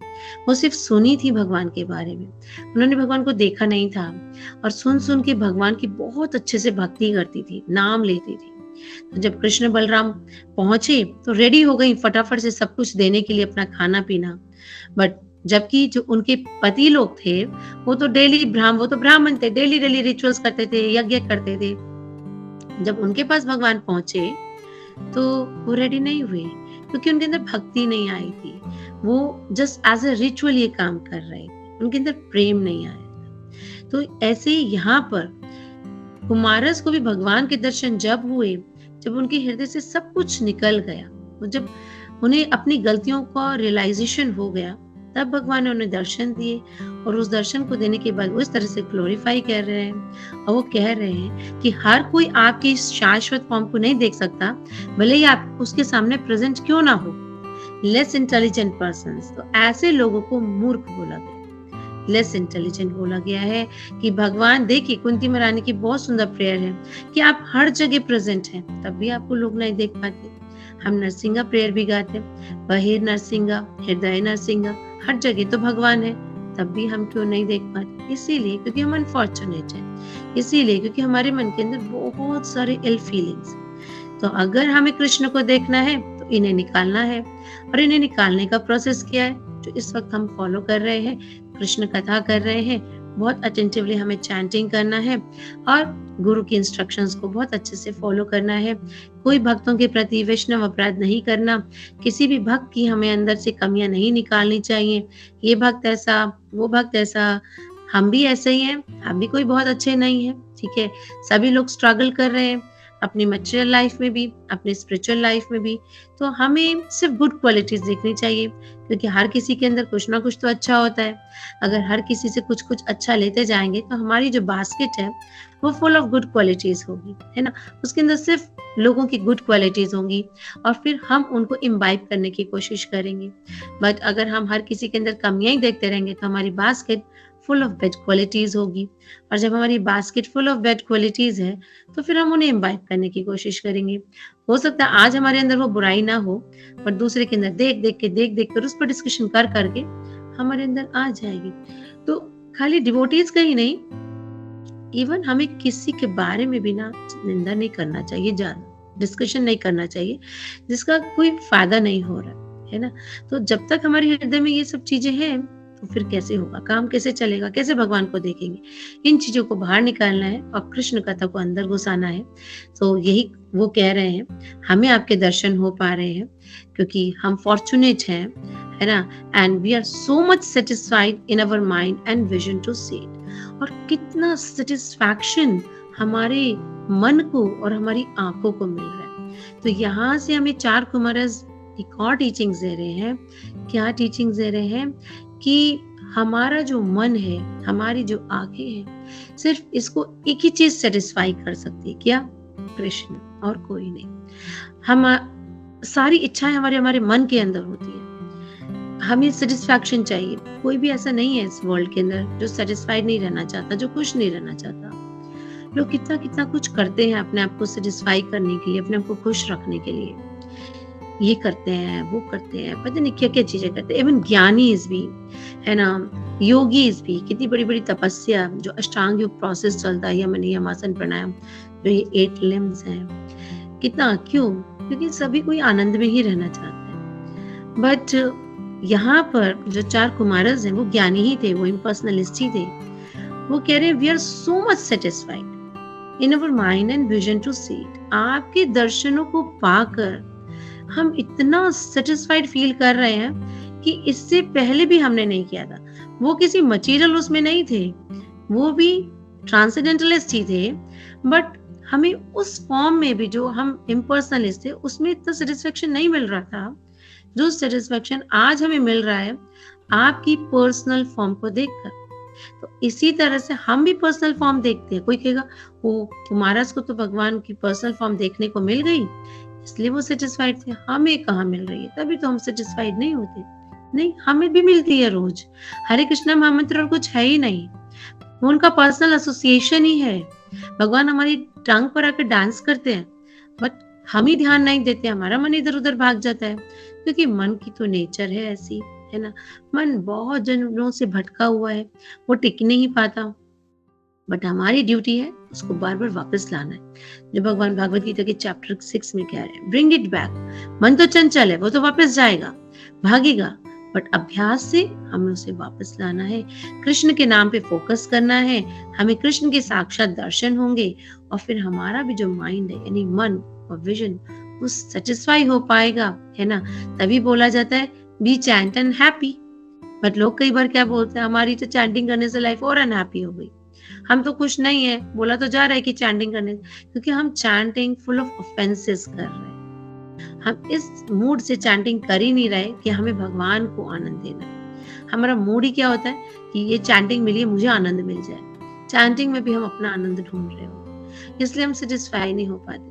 वो सिर्फ सुनी थी भगवान के बारे में, उन्होंने भगवान को देखा नहीं था, और सुन सुन के भगवान की बहुत अच्छे से भक्ति करती थी, नाम लेती थी। तो जब कृष्ण बलराम पहुंचे, तो रेडी हो गई फटाफट से सब कुछ देने के लिए, अपना खाना पीना। बट जबकि जो उनके पति लोग थे, वो तो वो तो ब्राह्मण थे, डेली रिचुअल्स करते थे, यज्ञ करते थे। जब उनके पास भगवान पहुंचे, तो वो रेडी नहीं हुए, क्योंकि उनके अंदर भक्ति नहीं आई थी। वो जस्ट एज अ रिचुअल ये काम कर रहे थे, उनके अंदर प्रेम नहीं आया था। तो ऐसे ही यहाँ पर कुमारस को भी भगवान के दर्शन जब हुए, जब उनके हृदय से सब कुछ निकल गया, तो जब उन्हें अपनी गलतियों का रियलाइजेशन हो गया, तब भगवान ने उन्हें दर्शन दिए। और उस दर्शन को देने के बाद वो इस तरह से ग्लोरीफाई कर रहे हैं, और वो कह रहे हैं कि हर कोई आपकी शाश्वत फॉर्म को नहीं देख सकता, भले ही आप उसके सामने प्रेजेंट क्यों ना हो। लेस इंटेलिजेंट पर्सन्स, तो ऐसे लोगों को मूर्ख बोला गया, लेस इंटेलिजेंट बोला गया है। कि भगवान, देखिए कुंती महारानी की बहुत सुंदर प्रेयर है कि आप हर जगह प्रेजेंट हैं, तब भी आपको लोग नहीं देख पाते। हम नरसिंहा प्रेयर भी गाते हैं, बहिर नरसिंहा, हृदय नरसिंहा, हर जगह तो भगवान है, तब भी हम क्यों नहीं देख पाते? इसीलिए क्योंकि हम अनफॉर्चुनेट हैं, इसीलिए क्योंकि हमारे मन के अंदर बहुत सारे इल फीलिंग्स। तो अगर हमें कृष्ण को देखना है, तो इन्हें निकालना है, और इन्हें निकालने का प्रोसेस क्या है, जो इस वक्त हम फॉलो कर रहे हैं, कृष्ण कथा कर रहे हैं, बहुत अटेंटिवली हमें चैंटिंग करना है, और गुरु की इंस्ट्रक्शंस को बहुत अच्छे से फॉलो करना है। कोई भक्तों के प्रति वैष्णव अपराध नहीं करना, किसी भी भक्त की हमें अंदर से कमियां नहीं निकालनी चाहिए। ये भक्त ऐसा, वो भक्त ऐसा, हम भी ऐसे ही हैं, हम भी कोई बहुत अच्छे नहीं है, ठीक है। सभी लोग स्ट्रगल कर रहे हैं, अपनी मटेरियल लाइफ में भी, अपनी स्पिरिचुअल लाइफ में भी। तो हमें सिर्फ गुड क्वालिटीज देखनी चाहिए, क्योंकि हर किसी के अंदर कुछ ना कुछ तो अच्छा होता है। अगर हर किसी से कुछ कुछ अच्छा लेते जाएंगे, तो हमारी जो बास्केट है वो फुल ऑफ गुड क्वालिटीज होगी, है ना। उसके अंदर सिर्फ लोगों की गुड क्वालिटीज होंगी, और फिर हम उनको इम्बाइब करने की कोशिश करेंगे। बट अगर हम हर किसी के अंदर कमियां ही देखते रहेंगे, तो हमारी basket full of bad qualities होगी। और जब हमारी basket full of bad qualities है, तो फिर हम उन्हें इम्बाइब करने की कोशिश करेंगे। हो सकता है आज हमारे अंदर वो बुराई ना हो, पर दूसरे के अंदर देख देख कर उस पर डिस्कशन कर करके हमारे अंदर आ जाएगी। तो खाली डिवोटीज का ही नहीं, इवन हमें किसी के बारे में भी ना निंदा नहीं करना चाहिए, ज्यादा डिस्कशन नहीं करना चाहिए जिसका कोई फायदा नहीं हो रहा है ना। तो जब तक हमारे हृदय में ये सब चीजें हैं तो फिर कैसे होगा, काम कैसे चलेगा, कैसे भगवान को देखेंगे। इन चीजों को बाहर निकालना है और कृष्ण कथा को अंदर घुसाना है। तो यही वो कह रहे हैं, हमें आपके दर्शन हो पा रहे हैं क्योंकि हम फॉर्चुनेट हैं, है ना। And we are so much satisfied in our mind and vision to see it. और कितना सेटिस्फैक्शन हमारे मन को और हमारी आंखों को मिल रहा है। तो यहाँ से हमें चार कुमारस एक और टीचिंग्स दे रहे हैं। क्या टीचिंग्स दे रहे हैं कि हमारा जो मन है, हमारी जो आंखें हैं, सिर्फ इसको एक ही चीज सेटिस्फाई कर सकती है, क्या? कृष्ण, और कोई नहीं। हम सारी इच्छाएं हमारे मन के अंदर होती है। हमें सेटिस्फैक्शन चाहिए। कोई भी ऐसा नहीं है इस वर्ल्ड के अंदर जो सेटिस्फाइड नहीं रहना चाहता, जो खुश नहीं रहना चाहता। लोग कितना कितना कुछ करते हैं अपने आप को सेटिस्फाई करने के लिए, अपने आप को खुश रखने के लिए। ये करते हैं, वो करते हैं, पता नहीं क्या क्या चीजें करते हैं। इवन ज्ञानीज भी, है ना, योगीज भी, कितनी बड़ी बड़ी तपस्या, जो अष्टांग योग प्रोसेस चलता है, यमन यमासन प्राणायाम, जो ये 8 लिम्स हैं, कितना, क्यों? क्योंकि सभी कोई आनंद में ही रहना चाहते हैं। बट यहाँ पर जो चार कुमारस हैं वो ज्ञानी ही थे, वो इम्पर्सनलिस्ट ही थे। वो कह रहे हैं we are so much satisfied in our mind and vision to see it. आपके दर्शनों को पाकर हम इतना सेटिस्फाइड फील कर रहे हैं कि इससे पहले भी हमने नहीं किया था। वो किसी मटेरियल उसमें नहीं थे, वो भी ट्रांसेंडेंटलिस्ट ही थे, बट हमें उस फॉर्म में भी जो हम इम्पर्सनलिस्ट थे उसमें इतना सेटिस्फेक्शन नहीं मिल रहा था जो सेटिस्फेक्शन आज हमें मिल रहा है आपकी पर्सनल फॉर्म को देखकर। तो इसी तरह से हम भी पर्सनल फॉर्म देखते हैं। कोई कहेगा वो महाराज को तो भगवान की पर्सनल फॉर्म देखने को मिल गई इसलिए वो सेटिस्फाइड थे, हमें कहाँ मिल रही है, तभी तो हम सेटिस्फाइड नहीं होते। नहीं, हमें भी मिलती है रोज। हरे कृष्णा महामंत्र और कुछ है ही नहीं, उनका पर्सनल एसोसिएशन ही है। भगवान हमारी टांग पर आकर डांस करते हैं, बट हम ही ध्यान नहीं देते, हमारा मन इधर उधर भाग जाता है, क्योंकि मन की तो नेचर है ऐसी, है ना। मन बहुत जन्मों से भटका हुआ है, वो टिक नहीं पाता, बट हमारी ड्यूटी है उसको बार बार वापस लाना है। जो भगवान भागवत गीता के चैप्टर 6 में कह रहे हैं, ब्रिंग इट बैक। मन तो चंचल है, वो तो वापस जाएगा, भागेगा, बट अभ्यास से हमें उसे वापस लाना है। कृष्ण के नाम पे फोकस करना है, हमें कृष्ण के साक्षात दर्शन होंगे, और फिर हमारा भी जो माइंड है यानी मन और विजन वो सेटिस्फाई हो पाएगा, है ना। तभी बोला जाता है be chant and happy. But लोग कई बार क्या बोलते हैं, हमारी तो चैंटिंग करने से लाइफ और अनहैप्पी हो गई, हम तो खुश नहीं है। बोला तो जा रहा है कि चैंटिंग करने, क्योंकि हम चैंटिंग फुल ऑफ ऑफेंसेस कर रहे हैं। हम इस मूड से चैंटिंग कर ही नहीं रहे कि हमें भगवान को आनंद देना है। हमारा मूड ही क्या होता है कि ये चैंटिंग मिली है, मुझे आनंद मिल जाए। चैंटिंग में भी हम अपना आनंद ढूंढ रहे हो, इसलिए हम सेटिस्फाई नहीं हो पाते।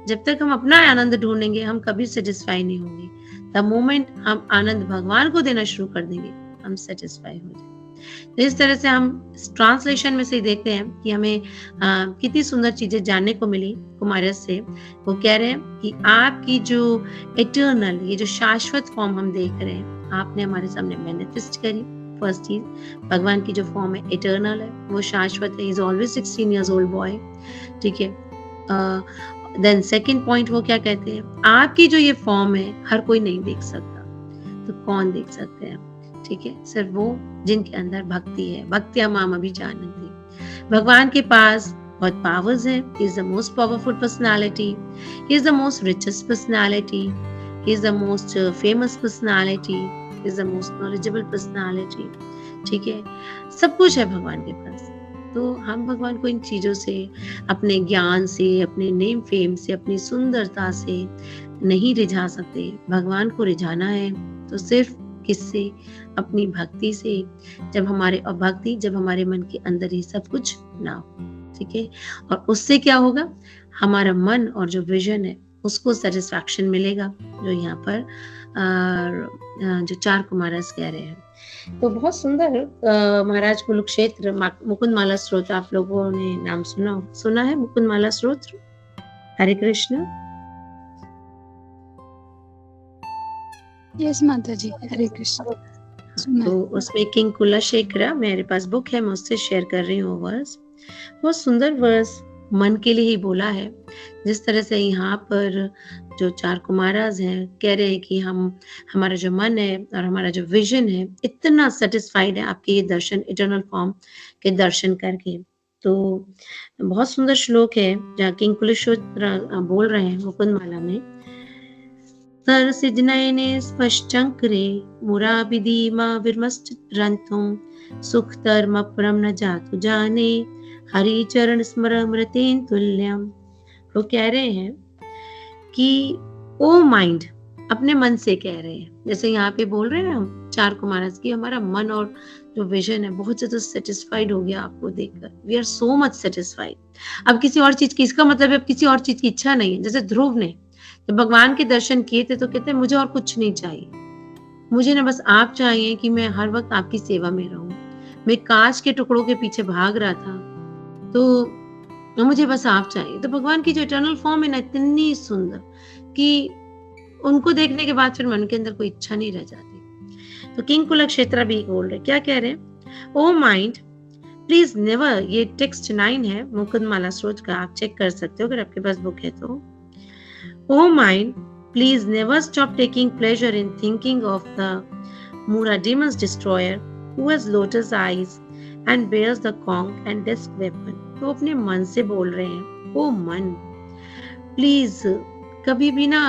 जब तक हम अपना आनंद ढूंढेंगे हम कभी सेटिस्फाई नहीं होंगे। द मोमेंट हम आनंद भगवान को देना शुरू कर देंगे हम सेटिस्फाई हो जाएंगे। तो इस तरह से हम ट्रांसलेशन में से देखते हैं कि हमें कितनी सुंदर चीजें जानने को मिली कुमारस से। वो कह रहे हैं कि आपकी जो इटर्नल, ये जो शाश्वत फॉर्म हम देख रहे हैं, आपने हमारे सामने मैनिफेस्ट करी। फर्स्ट चीज, भगवान की जो फॉर्म है इटर्नल है, वो शाश्वत है। ही is always 16 years old boy, ठीक है। देन सेकंड पॉइंट वो क्या कहते हैं, आपकी जो ये फॉर्म है हर कोई नहीं देख सकता, तो कौन देख सकते हैं, ठीक है, सिर्फ वो जिनके अंदर भक्ति है। भक्तिया माम अभी जानती। भगवान के पास बहुत पावर्स है। ही is the most powerful personality, he is the most richest personality, he is the most famous personality, he is the most knowledgeable personality, ठीक है। सब कुछ है भगवान के पास। तो हम भगवान को इन चीजों से, अपने ज्ञान से, अपने नेम फेम से, अपनी सुंदरता से नहीं रिझा सकते। भगवान को रिझाना है तो सिर्फ किससे, अपनी भक्ति से। जब हमारे मन के अंदर ही सब कुछ ना हो, ठीक है। और उससे क्या होगा, हमारा मन और जो विजन है उसको सेटिस्फैक्शन मिलेगा, जो यहाँ पर जो चार कुमारस कह रहे हैं। तो बहुत सुंदर महाराज कुरुक्षेत्र मुकुंद माला स्त्रोत्र, आप लोगों ने नाम सुना है मुकुंद माला स्त्रोत्र। हरे कृष्ण। यस माता जी, हरे कृष्ण। सुना तो है। उसमें किंग कुलशेखरा, मेरे पास बुक है, मैं उससे शेयर कर रही हूँ वर्स। बहुत सुंदर वर्स मन के लिए ही बोला है। जिस तरह से यहाँ पर जो 4 कुमाराज हैं कह रहे हैं कि हमारा जो मन है और हमारा जो विजन है इतना सेटिस्फाइड है आपके ये दर्शन, इटर्नल फॉर्म के दर्शन करके। तो बहुत सुंदर श्लोक है जहाँ किंग कुलशेखरा बोल रहे हैं मुकुंदमाला में, सरसिजनयने स्पश्चंक्रे मुराबिधीमा विमश्चित्रंथुं सुखतरमपरम न जातु जाने हरि चरण स्मरमृतेन तुल्यम। वो कह रहे हैं कि ओ माइंड, अपने मन से कह रहे हैं, जैसे यहाँ पे बोल रहे हैं हम 4 कुमारस की, हमारा मन और जो विजन है बहुत ज्यादा सेटिस्फाइड हो गया आपको देखकर। We are so much satisfied. अब किसी और चीज की, इसका मतलब है अब किसी और चीज की इच्छा नहीं है। जैसे ध्रुव ने जब भगवान के दर्शन किए थे तो कहते हैं मुझे और कुछ नहीं चाहिए, मुझे ना बस आप चाहिए कि मैं हर वक्त आपकी सेवा में रहूं। मैं कांच के टुकड़ों के पीछे भाग रहा था, तो मुझे बस आप चाहिए। तो भगवान की जो इटर्नल फॉर्म है ना इतनी सुंदर कि उनको देखने के बाद फिर मन के अंदर कोई इच्छा नहीं रह जाती। तो किंग कुलक्षेत्र भी बोल रहे, क्या कह रहे हैं, ओ माइंड प्लीज नेवर, ये टेक्स्ट 9 है मुकुंदमाला स्त्रोत का, आप चेक कर सकते हो अगर आपके पास बुक है तो। O mind, please never stop taking pleasure in thinking of the Mura demon's destroyer who has lotus eyes and bears the conch and disc weapon। तो अपने मन से बोल रहे हैं, ओ मन प्लीज कभी भी ना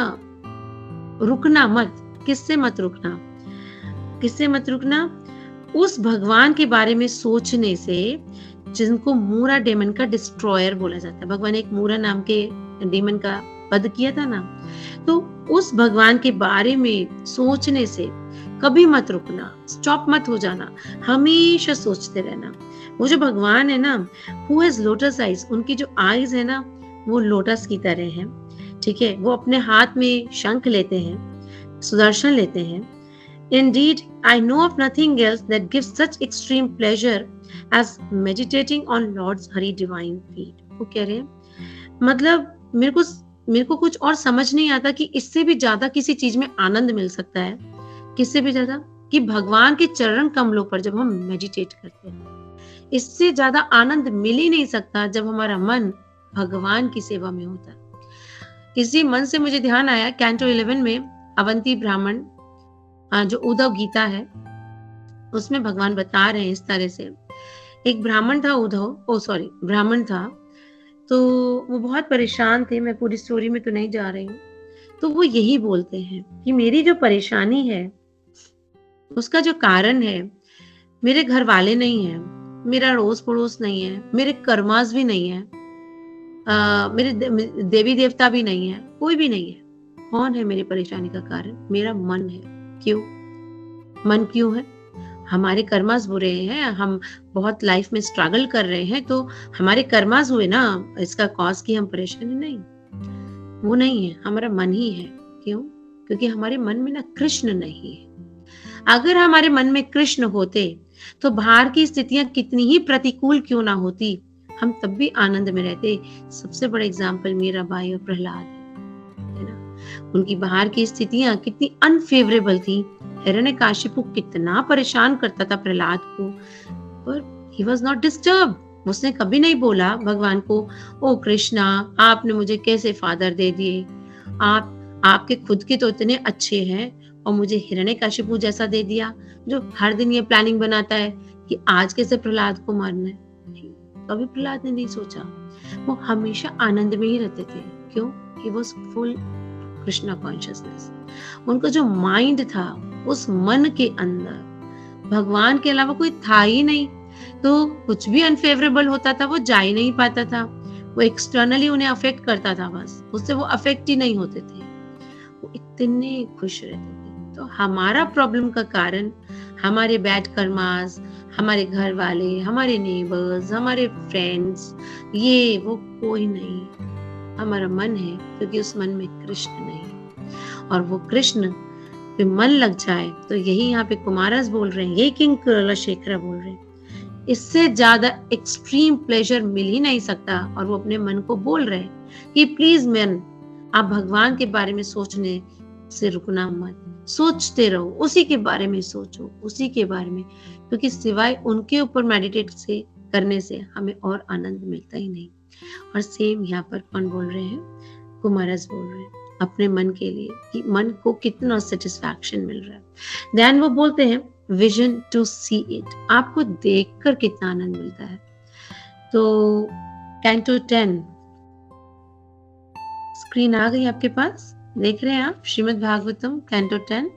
रुकना मत। किससे मत रुकना, किससे मत रुकना? उस भगवान के बारे में सोचने से जिनको मूरा डेमन का डिस्ट्रॉयर बोला जाता है। भगवान एक मूरा नाम के डेमन का वध किया था ना, तो उस भगवान के बारे में सोचने से कभी मत रुकना, स्टॉप मत हो जाना, हमेशा सोचते रहना। वो जो भगवान है ना, हु हैज लोटस आईज, उनकी जो आईज है ना वो लोटस की तरह है, ठीक है। वो अपने हाथ में शंख लेते हैं, सुदर्शन लेते हैं। Indeed, I know of nothing else that gives such extreme pleasure as meditating on Lord's Hari divine feet। वो कह रहे हैं मतलब मेरे को कुछ और समझ नहीं आता कि इससे भी ज्यादा किसी चीज में आनंद मिल सकता है, किससे भी ज्यादा कि भगवान के चरण कमलों पर जब हम मेडिटेट करते हैं। इससे ज्यादा आनंद मिल ही नहीं सकता जब हमारा मन भगवान की सेवा में होता है। इसी मन से मुझे ध्यान आया कैंटो 11 में अवंती ब्राह्मण जो उद्धव गीता है उसमें भगवान बता रहे हैं इस तरह से। एक ब्राह्मण था, ब्राह्मण था, तो वो बहुत परेशान थे। मैं पूरी स्टोरी में तो नहीं जा रही हूँ। तो वो यही बोलते हैं कि मेरी जो परेशानी है उसका जो कारण है मेरे घर वाले नहीं है, मेरा अड़ोस पड़ोस नहीं है, मेरे कर्मास भी नहीं है, मेरे देवी देवता भी नहीं है, कोई भी नहीं है। कौन है मेरी परेशानी का कारण? मेरा मन है। क्यों मन क्यों है? हमारे कर्मास बुरे हैं, हम बहुत लाइफ में स्ट्रगल कर रहे हैं, तो हमारे कर्मास हुए ना, इसका कॉज की हम परेशानी नहीं, वो नहीं है, हमारा मन ही है। क्यों? क्योंकि हमारे मन में ना कृष्ण नहीं है। अगर हमारे मन में कृष्ण होते तो बाहर की स्थितियां कितनी ही प्रतिकूल क्यों ना होती, हम तब भी आनंद में रहते। सबसे बड़ा एग्जाम्पल मीरा बाई और प्रहलाद है ना। उनकी बाहर की स्थितियां कितनी अनफेवरेबल थी। हिरण्यकाशिपु कितना परेशान करता था प्रहलाद को, पर ही वॉज नॉट डिस्टर्ब। उसने कभी नहीं बोला भगवान को, ओ कृष्णा आपने मुझे कैसे फादर दे दिए, आपके खुद के तो इतने अच्छे हैं और मुझे हिरण्यकाशिपु जैसा दे दिया जो हर दिन ये प्लानिंग बनाता है कि आज कैसे प्रहलाद को मारना है। कभी प्रहलाद ने नहीं सोचा। वो हमेशा आनंद में ही रहते थे। क्यों? He was full Krishna consciousness. उनका जो माइंड था, उस मन के अंदर भगवान के अलावा कोई था ही नहीं, तो कुछ भी अनफेवरेबल होता था वो जा ही नहीं पाता था। वो एक्सटर्नली उन्हें अफेक्ट करता था, बस उससे वो अफेक्ट ही नहीं होते थे। वो इतने खुश रहते थे। तो हमारा प्रॉब्लम का कारण हमारे बैड कर्मास, हमारे घर वाले, हमारे नेबर्स, हमारे फ्रेंड्स, ये वो कोई नहीं, हमारा मन है। क्योंकि उस मन में कृष्ण नहीं, और वो कृष्ण पे मन लग जाए तो यही यहाँ पे कुमारस बोल रहे हैं, यही किंग कुलशेखरा बोल रहे हैं, इससे ज्यादा एक्सट्रीम प्लेजर मिल ही नहीं सकता। और वो अपने मन को बोल रहे हैं कि प्लीज मैन, आप भगवान के बारे में सोचने से रुकना मत, सोचते रहो, उसी के बारे में सोचो, उसी के बारे में, क्योंकि सिवाय उनके ऊपर मेडिटेट से करने से हमें और आनंद मिलता ही नहीं। और सेम यहाँ पर कौन बोल रहे हैं, कुमारस बोल रहे हैं अपने मन के लिए कि मन को कितना सेटिस्फैक्शन मिल रहा है। देन वो बोलते हैं विजन टू सी इट, आपको देखकर कितना आनंद मिलता है। तो कैंटो 10 स्क्रीन आ गई आपके पास, देख रहे हैं आप, श्रीमद् भागवतम कैंटो 10।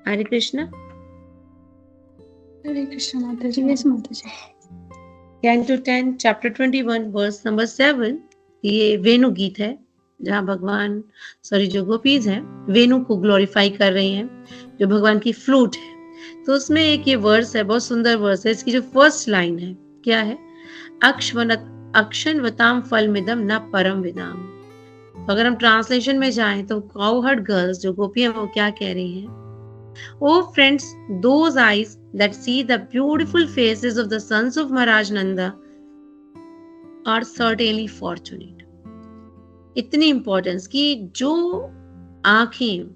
हरे कृष्णा। हरे कृष्ण माता जी। यस माता जी। कैंटो 10 चैप्टर 21 वर्स नंबर 7, ये वेणु गीत है जहाँ भगवान जो गोपीज हैं वेणु को ग्लोरीफाई कर रही हैं, जो भगवान की फ्लूट है। तो उसमें एक ये वर्स है, बहुत सुंदर वर्स है। इसकी जो फर्स्ट लाइन है क्या है, अक्षन वताम फल मिदम न परम विदाम। तो अगर हम ट्रांसलेशन में जाएं तो काउहर्ड गर्ल्स जो गोपियां वो क्या कह रही हैं, Oh friends, those eyes that see the beautiful faces of the sons of Maharaj Nanda are certainly fortunate. इतनी इंपॉर्टेंस कि जो आंखें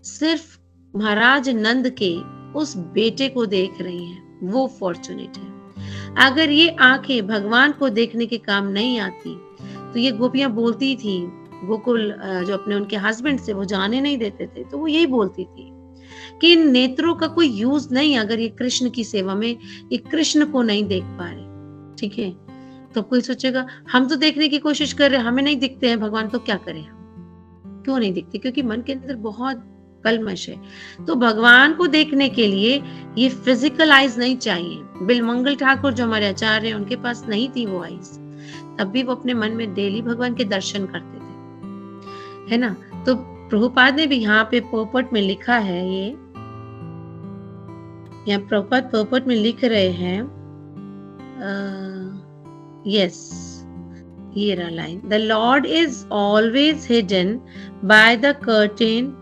सिर्फ महाराज नंद के उस बेटे को देख रही हैं वो फॉर्चुनेट है। अगर ये आंखें भगवान को देखने के काम नहीं आती तो ये गोपियां बोलती थी, गोकुल जो अपने उनके हस्बैंड से वो जाने नहीं देते थे, तो वो यही बोलती थी कि इन नेत्रों का कोई यूज नहीं अगर ये कृष्ण की सेवा में ये कृष्ण को नहीं देख पा रहे। ठीक है, तो कोई सोचेगा हम तो देखने की कोशिश कर रहे हैं, हमें नहीं दिखते हैं भगवान, तो क्या करें हम? क्यों नहीं दिखते? क्योंकि मन के अंदर बहुत कलमश है। तो भगवान को देखने के लिए ये फिजिकल आइज नहीं चाहिए। बिलमंगल ठाकुर जो हमारे आचार्य हैं उनके पास नहीं थी वो आइज, तब भी वो अपने मन में डेली भगवान के दर्शन करते थे, है ना। तो प्रभुपाद ने भी यहाँ पे पोपट में लिखा है, ये यहाँ प्रभुपाद पोपट में लिख रहे हैं, यस ये रहा line, the Lord is always hidden by the curtain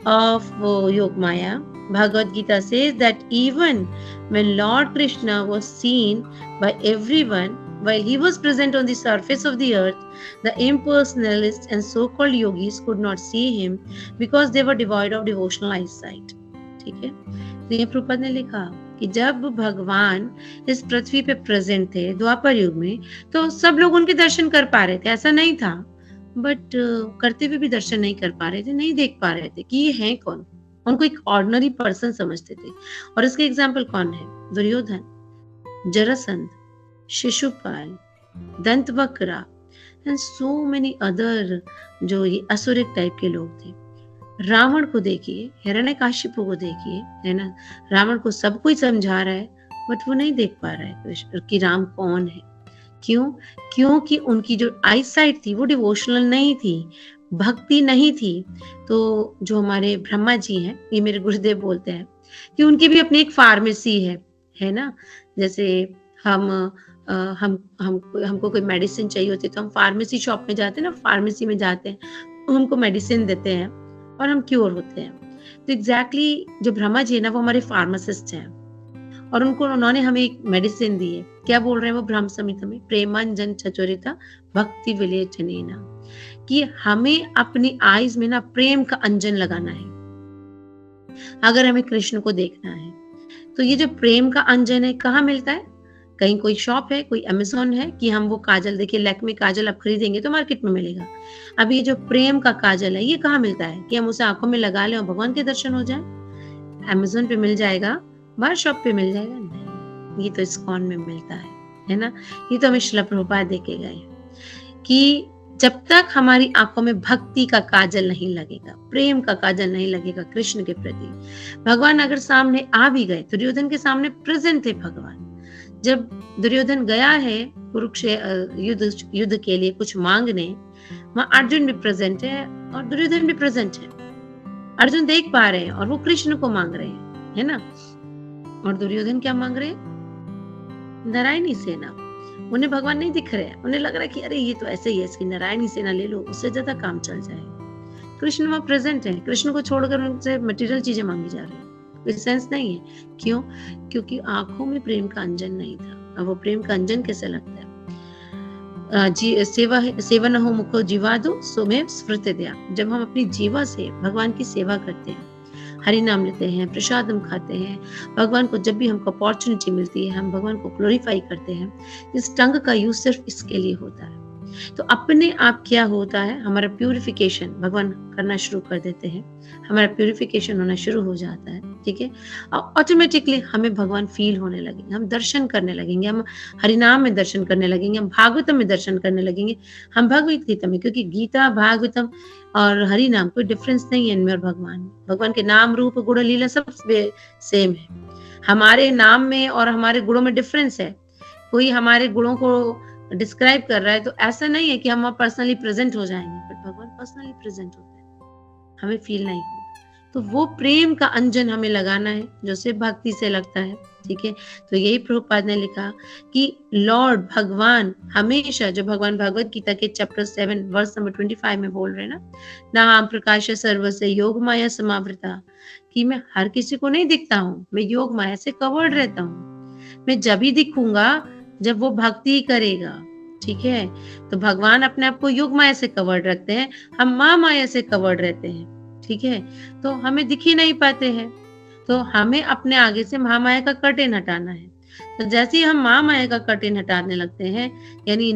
of Yogamaya. Bhagavad Gita says that even when Lord Krishna was seen by everyone while he was present on the surface of the earth, the impersonalists and so-called yogis could not see him because they were devoid of devotional eyesight. ठीक है, तो ये प्रभुपाद ने लिखा कि जब भगवान इस पृथ्वी पे प्रेजेंट थे द्वापर युग में, तो सब लोग उनके दर्शन कर पा रहे थे, ऐसा नहीं था, बट करते हुए भी दर्शन नहीं कर पा रहे थे, नहीं देख पा रहे थे कि ये हैं कौन। उनको एक ऑर्डिनरी पर्सन समझते थे। और इसके एग्जाम्पल कौन है, Duryodhana, Jarasandha, Shishupala, Dantavakra and so many other जो ये असुरिक टाइप के लोग थे। रावण को देखिए, हिरण्यकाशिपु को देखिए, है ना, रावण को सब कुछ समझा रहा है बट वो नहीं देख पा रहा है कृष्ण कि राम कौन है। क्यों? क्योंकि उनकी जो आईसाइट थी वो डिवोशनल नहीं थी, भक्ति नहीं थी। तो जो हमारे ब्रह्मा जी हैं, ये मेरे गुरुदेव बोलते हैं कि उनकी भी अपनी एक फार्मेसी है ना। जैसे हमको कोई मेडिसिन चाहिए होती है तो हम फार्मेसी शॉप में जाते हैं ना, फार्मेसी में जाते हैं, तो हमको मेडिसिन देते हैं और हम क्योर होते हैं। तो एग्जैक्टली जो ब्रह्मा जी है ना वो हमारे फार्मासिस्ट हैं, और उन्होंने हमें एक मेडिसिन दी है। क्या बोल रहे हैं वो ब्रह्म संहिता में, प्रेमांजन चतुरिता भक्ति विलेचनेना, कि हमें अपनी आईज में ना प्रेम का अंजन लगाना है अगर हमें कृष्ण को देखना है। तो ये जो प्रेम का अंजन है कहाँ मिलता है? कहीं कोई शॉप है, कोई अमेज़न है कि हम वो काजल, देखिए लैक्मे काजल आप खरीदेंगे तो मार्केट में मिलेगा। अब ये जो प्रेम का काजल है ये कहाँ मिलता है कि हम उसे आंखों में लगा लें और भगवान के दर्शन हो जाए? अमेज़न पे मिल जाएगा, बाहर शॉप पे मिल जाएगा? नहीं, ये तो इस्कॉन में मिलता है ना। ये तो हमें श्रील प्रभुपाद दे के गए कि जब तक हमारी आंखों में भक्ति का काजल नहीं लगेगा, प्रेम का काजल नहीं लगेगा कृष्ण के प्रति, भगवान अगर सामने आ भी गए, दुर्योधन के सामने प्रेजेंट थे भगवान। जब दुर्योधन गया है कुरुक्षेत्र युद्ध के लिए कुछ मांगने, वहां अर्जुन भी प्रेजेंट है और दुर्योधन भी प्रेजेंट है। अर्जुन देख पा रहे हैं और वो कृष्ण को मांग रहे हैं, है ना। और दुर्योधन क्या मांग रहे हैं? नारायणी सेना। उन्हें भगवान नहीं दिख रहे हैं, उन्हें लग रहा है कि अरे ये तो ऐसे ही है, इसकी नारायणी सेना ले लो, उससे ज्यादा काम चल जाए। कृष्ण वहां प्रेजेंट है, कृष्ण को छोड़कर उनसे मटेरियल चीजें मांगी जा रही है, कोई सेंस नहीं है। क्यों? क्योंकि आंखों में प्रेम का अंजन नहीं था। अब वो प्रेम का अंजन कैसे लगता है? सेवन हो मुखो जीवा दो सोमे स्मृति दया। जब हम अपनी जीवा से भगवान की सेवा करते हैं, हरि नाम लेते हैं, प्रसादम खाते हैं, भगवान को जब भी हमको अपॉर्चुनिटी मिलती है हम भगवान को ग्लोरीफाई करते हैं। इस टंग का यूज सिर्फ इसके लिए होता है। तो अपने आप क्या होता है, हमारा प्यूरिफिकेशन भगवान करना शुरू कर देते हैं, हमारा प्यूरिफिकेशन होना शुरू हो जाता है, ठीक है। और ऑटोमेटिकली हमें भगवान फील होने लगेंगे, हम दर्शन करने लगेंगे, हम हरिनाम में दर्शन करने लगेंगे, हम भागवतम में दर्शन करने लगेंगे, हम भगवत गीता में, क्योंकि गीता भागवतम और हरि नाम कोई डिफरेंस नहीं है इनमें और भगवान के नाम रूप गुण लीला सब सेम है। हमारे नाम में और हमारे गुणों में डिफरेंस है। कोई हमारे गुणों को डिस्क्राइब कर रहा है तो ऐसा नहीं है कि हम पर्सनली प्रेजेंट हो जाएंगे, बट भगवान पर्सनली प्रेजेंट होते हैं, हमें फील नहीं होता। तो वो प्रेम का अंजन हमें लगाना है जो सिर्फ भक्ति से लगता है, ठीक है। तो यही प्रभुपाद ने लिखा कि लॉर्ड भगवान हमेशा, जो भगवान भगवत गीता के चैप्टर 7 वर्स नंबर 25 में बोल रहे ना हम प्रकाश सर्व से योग माया समावृता, कि मैं हर किसी को नहीं दिखता हूँ, मैं योग माया से कवर्ड रहता हूँ। मैं जब ही दिखूंगा जब वो भक्ति करेगा, ठीक है। तो भगवान अपने आप को योग माया से कवर्ड रखते हैं, हम माँ माया से कवर्ड रहते हैं, ठीक है। तो हमें दिख ही नहीं पाते हैं, तो हमें अपने आगे से महामाया का कर्टेन हटाना है। तो जैसे ही हम महामाया का कर्टेन हटाने लगते हैं, यानी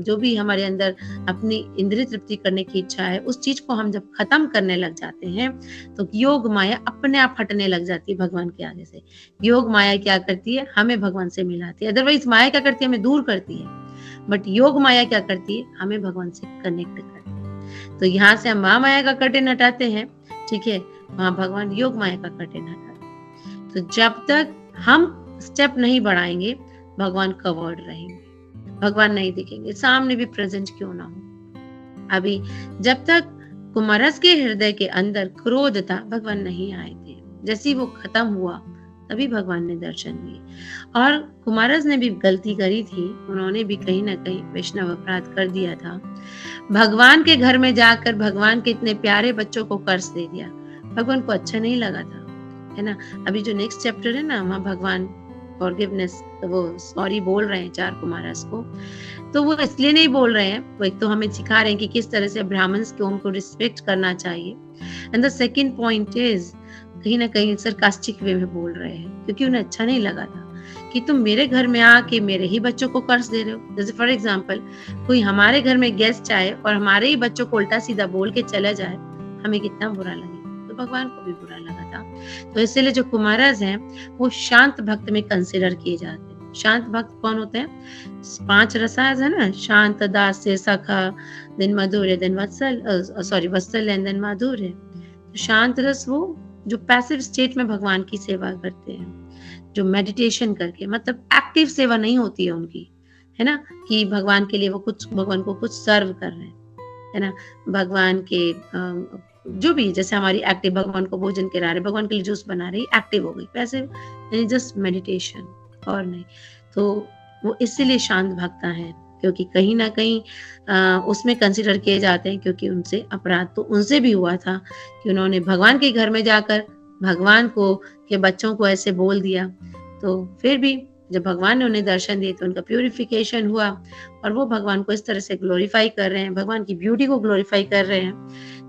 जो भी हमारे अंदर अपनी इंद्रिय तृप्ति करने की इच्छा है, उस चीज को हम जब खत्म करने लग जाते हैं तो योग माया अपने आप हटने लग जाती है भगवान के आगे से। योग माया क्या करती है, हमें भगवान से मिलाती है। अदरवाइज माया क्या करती है, हमें दूर करती है, बट योग माया क्या करती है, हमें भगवान से कनेक्ट करती है। तो यहाँ से हम महामाया का कर्टेन हटाते हैं, ठीक है, वहां भगवान योग माया का कर्टेन हटाते हैं। तो जब तक हम स्टेप नहीं बढ़ाएंगे भगवान कवर्ड रहेंगे, भगवान नहीं दिखेंगे, सामने भी प्रेजेंट क्यों ना हो। अभी जब तक कुमारस के हृदय के अंदर क्रोध था, भगवान नहीं आए थे। जैसे वो खत्म हुआ तभी भगवान ने दर्शन दिए। और कुमारस ने भी गलती करी थी, उन्होंने भी कहीं ना कहीं वैष्णव अपराध कर दिया था। भगवान के घर में जाकर भगवान के इतने प्यारे बच्चों को कर्ज दे दिया, भगवान को अच्छा नहीं लगा था, है ना। अभी जो नेक्स्ट चैप्टर है ना, वहाँ भगवान फॉरगिवनेस, वो सॉरी बोल रहे हैं 4 कुमारस को। तो वो इसलिए नहीं बोल रहे हैं, वो एक तो हमें सिखा रहे हैं कि किस तरह से ब्राह्मण्स को उनको रिस्पेक्ट करना चाहिए। And the second point is कहीं ना कहीं सरकास्टिक वे में बोल रहे हैं, क्योंकि उन्हें अच्छा नहीं लगा था कि तुम मेरे घर में आके मेरे ही बच्चों को कर्ज दे रहे हो। जैसे फॉर एग्जाम्पल कोई हमारे घर में गेस्ट आए और हमारे ही बच्चों को उल्टा सीधा बोल के चला जाए, हमें कितना बुरा लगे। तो भगवान को भी बुरा लगा था। तो इसलिए जो कुमारस हैं वो शांत भक्त में कंसिडर किए जाते हैं। शांत भक्त कौन होते हैं, 5 रसायन है ना, शांत, दास्य, सखा, दिन मधुर, दिन वत्सल, वत्सल एंड दिन माधुर है। तो शांत रस वो जो पैसिव स्टेट में भगवान की सेवा करते हैं, जो मेडिटेशन करके, मतलब एक्टिव सेवा नहीं होती है उनकी, है ना, कि भगवान के लिए वो भगवान को कुछ सर्व कर रहे हैं, है ना। भगवान के जो भी, जैसे हमारी एक्टिव भगवान को भोजन करा रहे, भगवान के लिए जूस बना रही, एक्टिव हो गई, पैसिव यानी जस्ट मेडिटेशन और नहीं। तो वो इसलिए शांत भक्त हैं, क्योंकि कहीं ना कहीं उसमें कंसिडर किए जाते हैं, क्योंकि उनसे अपराध तो उनसे भी हुआ था कि उन्होंने भगवान के घर में जाकर भगवान को के बच्चों को ऐसे बोल दिया। तो फिर भी जब भगवान ने उन्हें दर्शन दिए तो उनका प्यूरिफिकेशन हुआ और वो भगवान को इस तरह से ग्लोरीफाई कर रहे हैं, भगवान की ब्यूटी को ग्लोरीफाई कर रहे हैं।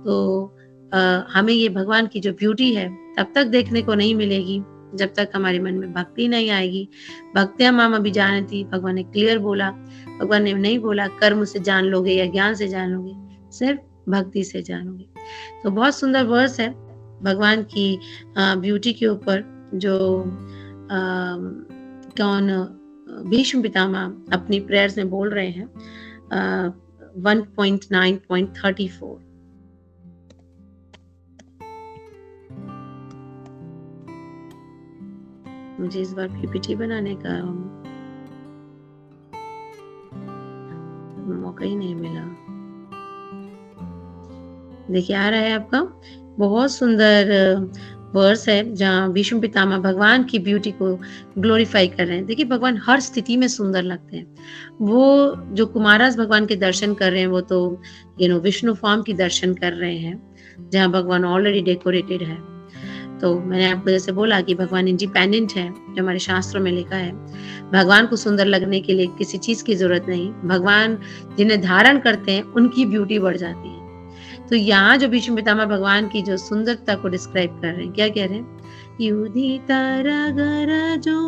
तो हमें ये भगवान की जो ब्यूटी है तब तक देखने को नहीं मिलेगी जब तक हमारे मन में भक्ति नहीं आएगी। भक्त्या माम अभिजानती, भगवान ने क्लियर बोला, भगवान ने नहीं बोला कर्म से जान लोगे या ज्ञान से जान लोगे, सिर्फ भक्ति से जानोगे। तो बहुत सुंदर वर्स है भगवान की ब्यूटी के ऊपर, जो कौन भीष्म पितामह अपनी प्रेयर्स में बोल रहे हैं 1.9.34। मुझे इस बार पीपीटी बनाने का मौका ही नहीं मिला। देखिए आ रहा है आपका, बहुत सुंदर वर्स है जहाँ भीष्म पितामह भगवान की ब्यूटी को ग्लोरीफाई कर रहे हैं। देखिए भगवान हर स्थिति में सुंदर लगते हैं। वो जो कुमारस भगवान के दर्शन कर रहे हैं वो तो विष्णु फॉर्म की दर्शन कर रहे हैं, जहाँ भगवान ऑलरेडी डेकोरेटेड है। तो मैंने आपको जैसे बोला कि भगवान इंडिपेंडेंट है, जो हमारे शास्त्रों में लिखा है। भगवान को सुंदर लगने के लिए किसी चीज की जरूरत नहीं, भगवान जिन्हें धारण करते हैं उनकी ब्यूटी बढ़ जाती है। तो यहाँ जो भीष्म पितामह भगवान की जो सुंदरता को डिस्क्राइब कर रहे हैं, क्या कह रहे हैं? युधितरगरजो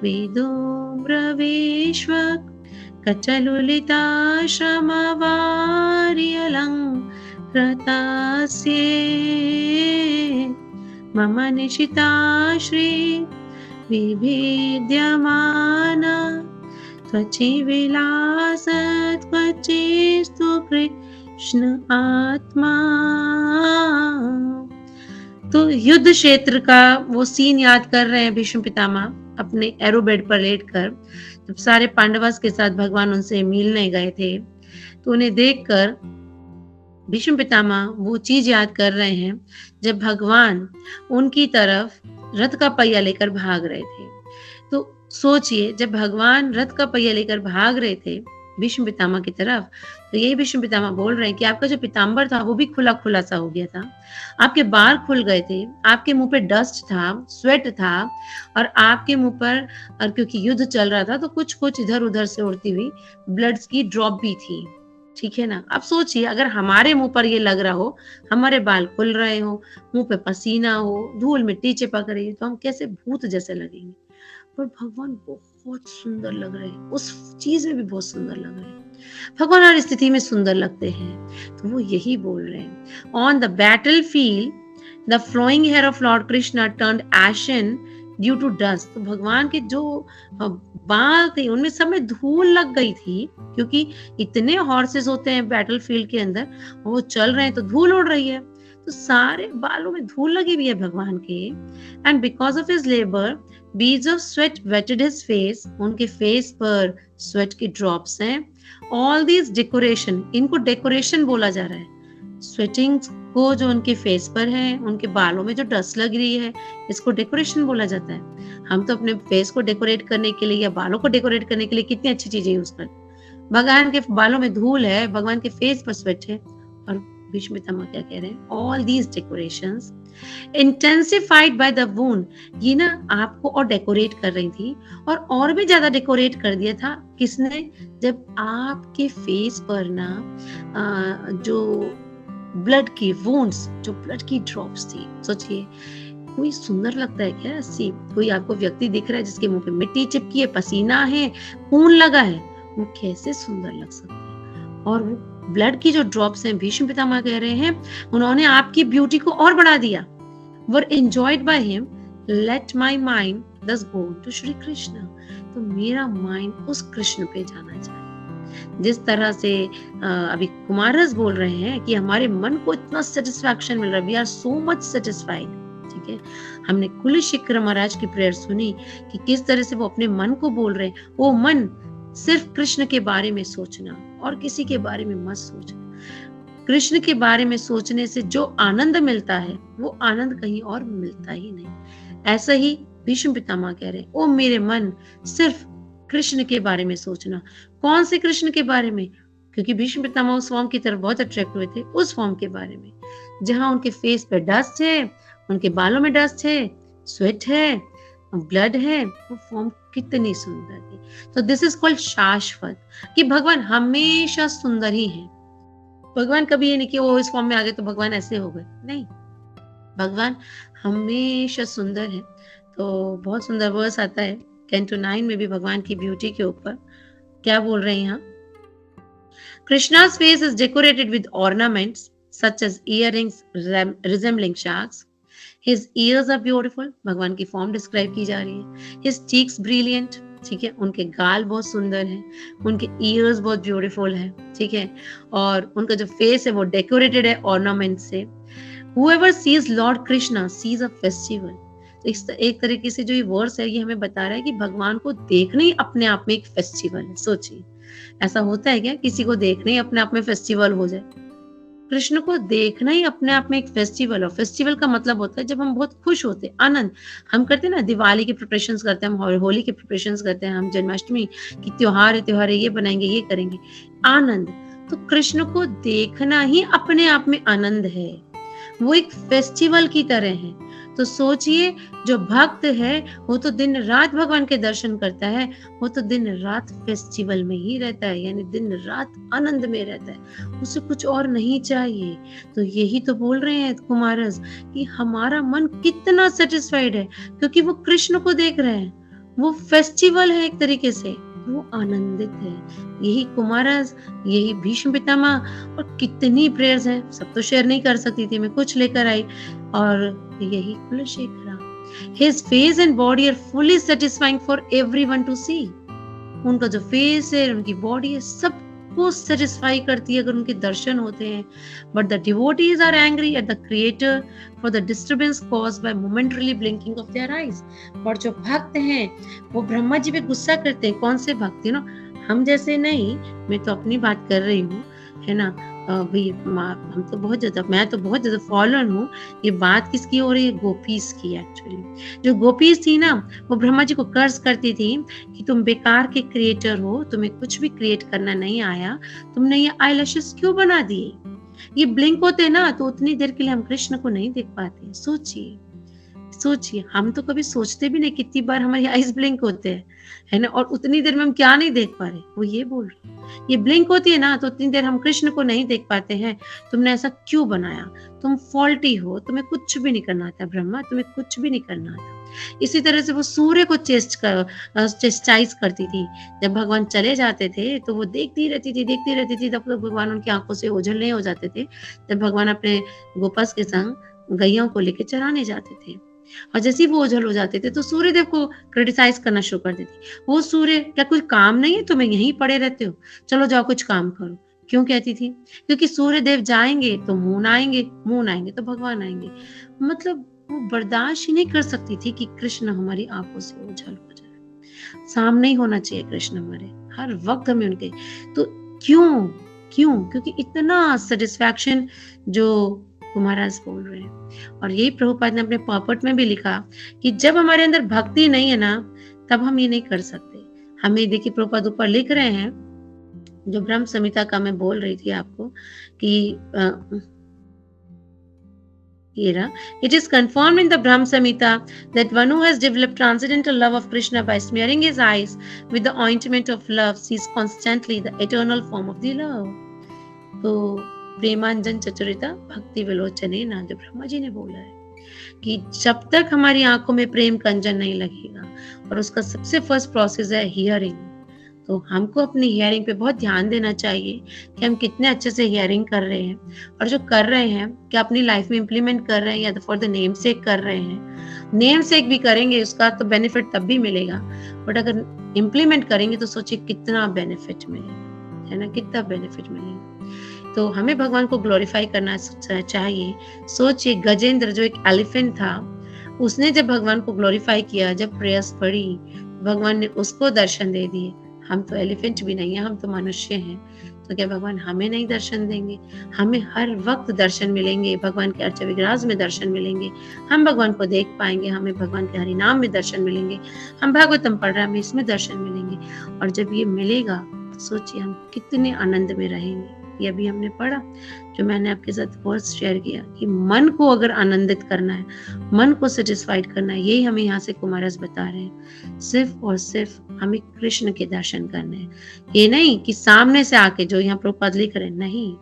विदुम्रवेश्वक कचलुलिताश्रमवार्यलङ्कृतास्ये मम निशिताश्री विभिद्यमाना त्वचिविलासत्वचिस्तु कृष्ण आत्मा। तो युद्ध क्षेत्र का वो सीन याद कर रहे हैं भीष्म पितामह अपने एरो बेड पर लेटकर, जब सारे पांडवास के साथ भगवान उनसे मिलने गए थे, तो उन्हें देखकर भीष्म पितामह वो चीज याद कर रहे हैं जब भगवान उनकी तरफ रथ का पहिया लेकर भाग रहे थे। तो सोचिए, जब भगवान रथ का पहिया लेकर भाग रहे थे भीष्म पितामह की तरफ, तो यही भीष्म पितामह बोल रहे हैं कि आपका जो पीताम्बर था वो भी खुला खुला सा हो गया था, आपके बाल खुल गए थे, आपके मुंह पे डस्ट था, स्वेट था, और आपके मुंह पर, और क्योंकि युद्ध चल रहा था तो कुछ कुछ इधर उधर से उड़ती हुई ब्लड्स की ड्रॉप भी थी। ठीक है ना? अब सोचिए, अगर हमारे मुंह पर ये लग रहा हो, हमारे बाल खुल रहे हो, मुंह पे पसीना हो, धूल मिट्टी चिपक रही है, तो हम कैसे भूत जैसे लगेंगे। पर भगवान बहुत सुंदर लग रहे हैं, उस चीज में भी बहुत सुंदर लग रहे हैं। भगवान हर स्थिति में सुंदर लगते हैं, तो वो यही बोल रहे हैं। On the battlefield the flowing hair of lord Krishna turned ashen due to dust. तो भगवान के जो बाल थे उनमें सब में धूल लग गई थी, क्योंकि इतने हॉर्सेस होते हैं बैटल फील्ड के अंदर, वो चल रहे हैं तो धूल उड़ रही है, तो सारे बालों में धूल लगी हुई है भगवान के। And because of his labour beads of sweat wetted his face, उनके फेस पर स्वेट की ड्रॉप्स हैं। ऑल दीज डेकोरेशन, इनको डेकोरेशन बोला जा रहा है, स्वेटिंग को जो उनके फेस पर है, उनके बालों में जो डस्ट लग रही है, इसको डेकोरेशन बोला जाता है। हम तो अपने फेस को डेकोरेट करने के लिए या बालों को डेकोरेट करने के लिए कितनी अच्छी चीजें यूज करते हैं। भगवान के बालों में धूल है, भगवान के फेस पर स्वेट है, और भीष्म पितामह क्या कह रहे हैं? All these decorations intensified by the wound, ये ना आपको और डेकोरेट कर रही थी, और भी ज्यादा डेकोरेट कर दिया था किसने? जब आपके फेस पर ना जो ब्लड की वुंड्स, जो ब्लड की ड्रॉप्स थी। सोचिए, कोई सुंदर लगता है क्या? ऐसी कोई आपको व्यक्ति दिख रहा है जिसके मुंह पे मिट्टी चिपकी है, पसीना है, खून लगा है, वो कैसे सुंदर लग सकता है? और वो ब्लड की जो ड्रॉप्स हैं, भीष्म पितामह कह रहे हैं, उन्होंने आपकी ब्यूटी को और बढ़ा दिया। Were enjoyed by him, let my mind thus go to Shri Krishna. तो मेरा माइंड उस कृष्ण पे जाना चाहिए। जिस तरह से अभी कुमारस बोल रहे हैं कि हमारे मन को इतना सेटिस्फैक्शन मिल रहा है, we are so much satisfied. ठीक है, हमने कुल शिखर महाराज की प्रेयर सुनी कि किस तरह से वो अपने मन को बोल रहे हैं, वो मन सिर्फ कृष्ण के बारे में सोचना और किसी के बारे में मत सोचना। कृष्ण के बारे में सोचने से जो आनंद मिलता है वो आनंद कहीं और मिलता ही नहीं। ऐसा ही भीष्म पितामह कह रहे हैं, ओ मेरे मन, सिर्फ कृष्ण के बारे में सोचना। कौन से कृष्ण के बारे में? क्योंकि भीष्म पितामह उस फॉर्म की तरफ बहुत अट्रैक्ट हुए थे, उस फॉर्म के बारे में जहां उनके फेस पे डस्ट है, उनके बालों में डस्ट है, स्वेट है, ब्लड है, वो फॉर्म कितनी सुंदर थी। तो दिस इज कॉल्ड शाश्वत, कि भगवान हमेशा सुंदर ही है। भगवान कभी ये नहीं कि वो इस फॉर्म में आ गए तो भगवान ऐसे हो गए, नहीं, भगवान हमेशा सुंदर है। तो बहुत सुंदर वर्स आता है कैंटो 9 में भी भगवान की ब्यूटी के ऊपर। क्या बोल रहे हैं यहाँ? Krishna's face is decorated with ornaments such as earrings resembling sharks. His ears are beautiful, भगवान की फॉर्म डिस्क्राइब की जा रही है। His cheeks brilliant, ठीक है, उनके गाल बहुत सुंदर हैं, उनके ईयर्स बहुत ब्यूटीफुल है, ठीक है, और उनका जो फेस है वो डेकोरेटेड है ऑर्नामेंट से। Whoever sees Lord Krishna sees a festival. तो एक तरीके से जो ये वर्स है, ये हमें बता रहा है कि भगवान को देखना ही अपने आप में एक फेस्टिवल है। सोचिए, ऐसा होता है क्या किसी को देखना ही अपने आप में फेस्टिवल हो जाए? कृष्ण को देखना ही अपने आप में एक फेस्टिवल हो। फेस्टिवल का मतलब होता है जब हम बहुत खुश होते हैं, आनंद। हम करते हैं ना, दिवाली की प्रिपरेशंस करते हैं, हम होली की प्रिपरेशंस करते हैं, हम जन्माष्टमी की त्योहार है, ये बनाएंगे, ये करेंगे, आनंद। तो कृष्ण को देखना ही अपने आप में आनंद है, वो एक फेस्टिवल की तरह है। तो सोचिए, जो भक्त है वो तो दिन रात भगवान के दर्शन करता है, वो तो दिन रात फेस्टिवल में ही रहता है, यानी दिन रात आनंद में रहता है, उसे कुछ और नहीं चाहिए। तो यही तो बोल रहे हैं कुमारस कि हमारा मन कितना सेटिस्फाइड है, क्योंकि वो कृष्ण को देख रहे हैं, वो फेस्टिवल है एक तरीके से, वो आनंदित है। यही कुमारस, यही भीष्म पितामह, और कितनी प्रेयर्स हैं, सब तो शेयर नहीं कर सकती थी, मैं कुछ लेकर आई। और यही Kulashekhara, his face and body are fully satisfying for everyone to see। उनका जो फेस है, उनकी बॉडी है, सबको सेटिस्फाई करती है अगर उनके दर्शन होते हैं। But the devotees are angry at the creator for the disturbance caused by momentary blinking of their eyes. और जो भक्त हैं वो ब्रह्मा जी पे गुस्सा करते हैं। कौन से भक्त, यू नो, हम जैसे नहीं, मैं तो अपनी बात कर रही हूँ, है ना। भाई हम तो बहुत ज्यादा, मैं तो बहुत ज्यादा फॉलन हूँ। ये बात किसकी हो रही है? गोपीस की। एक्चुअली जो गोपीस थी ना, वो ब्रह्मा जी को कर्ज करती थी कि तुम बेकार के क्रिएटर हो, तुम्हें कुछ भी क्रिएट करना नहीं आया, तुमने ये आईलैशेस क्यों बना दिए? ये ब्लिंक होते ना तो उतनी देर के लिए हम कृष्ण को नहीं देख पाते। सोचिए सोचिए, हम तो कभी सोचते भी नहीं कितनी बार हमारी आईज ब्लिंक होते हैं, है ना, और उतनी देर में हम क्या नहीं देख पा रहे। वो ये बोल रहे, ये ब्लिंक होती है ना तो उतनी देर हम कृष्ण को नहीं देख पाते हैं। तुमने ऐसा क्यों बनाया? तुम फॉल्टी हो, तुम्हें कुछ भी नहीं करना आता ब्रह्मा, तुम्हें कुछ भी नहीं करना आता। इसी तरह से वो सूर्य को चेस्टाइज करती थी। जब भगवान चले जाते थे तो वो देखती रहती थी, तब तक भगवान उनकी आंखों से ओझल नहीं हो जाते थे। जब भगवान अपने गोपास के संग गैयों को लेके चराने जाते थे, और जैसे ही वो ओझल हो जाते थे तो सूर्य देव को क्रिटिसाइज करना शुरू कर देती, वो सूर्य, क्या कुछ काम नहीं है तुम्हें, यहीं पड़े रहते हो, चलो जाओ कुछ काम करो। क्यों कहती थी? क्योंकि सूर्य देव जाएंगे तो मून आएंगे तो भगवान आएंगे। मतलब वो बर्दाश्त ही नहीं कर सकती थी कि कृष्ण हमारी आंखों से ओझल हो जाए। सामने ही होना चाहिए कृष्ण हमारे, हर वक्त हमें उनके। तो क्यों? क्योंकि इतना सेटिस्फैक्शन जो महाराज बोल रहे हैं। और यही प्रभुपाद ने अपने पर्पट में भी लिखा कि जब हमारे अंदर भक्ति नहीं है ना, तब हम ये नहीं कर सकते। हमें देखिए प्रभुपाद ऊपर लिख रहे हैं, जो ब्रह्म संहिता का मैं बोल रही थी आपको कि it is confirmed in the Brahma Samhita that one who has developed transcendental love of Krishna by smearing his eyes with the ointment of love sees constantly the eternal form of the love। तो प्रेमांजन चतुरिता भक्ति विलोचने ना, जो ब्रह्मा जी ने बोला है कि जब तक हमारी आंखों में प्रेम का अंजन नहीं लगेगा, और उसका सबसे फर्स्ट प्रोसेस है हियरिंग। तो हमको अपनी हियरिंग पे बहुत ध्यान देना चाहिए कि हम कितने अच्छे से हियरिंग कर रहे हैं, और जो कर रहे हैं क्या अपनी लाइफ में इम्प्लीमेंट कर रहे हैं या तो फॉर द नेम सेक कर रहे हैं। नेम सेक भी करेंगे उसका तो बेनिफिट तब भी मिलेगा, बट अगर इम्प्लीमेंट करेंगे तो सोचिए कितना बेनिफिट मिलेगा, है ना, कितना बेनिफिट मिलेगा। तो हमें भगवान को ग्लोरीफाई करना चाहिए। सोचिए गजेंद्र जो एक एलिफेंट था, उसने जब भगवान को ग्लोरीफाई किया, जब प्रेयर्स पढ़ी, भगवान ने उसको दर्शन दे दिए। हम तो एलिफेंट भी नहीं है, हम तो मनुष्य हैं, तो क्या भगवान हमें नहीं दर्शन देंगे? हमें हर वक्त दर्शन मिलेंगे, भगवान के अर्चा विग्रास में दर्शन मिलेंगे, हम भगवान को देख पाएंगे, हमें भगवान के हरि नाम में दर्शन मिलेंगे, हम भागवतम पढ़ रहे हैं, हमें इसमें दर्शन मिलेंगे। और जब ये मिलेगा तो सोचिए हम कितने आनंद में रहेंगे। ये अभी हमने पढ़ा, जो मैंने आपके साथ वर्ड्स शेयर किया कि मन को अगर आनंदित करना है, मन को सेटिस्फाइड करना है, यही हमें यहाँ से कुमारस बता रहे हैं। सिर्फ और सिर्फ हमें कृष्ण के दर्शन करने हैं। ये नहीं कि सामने से आके जो यहाँ प्रभुपाद लिख रहे हैं, नहीं,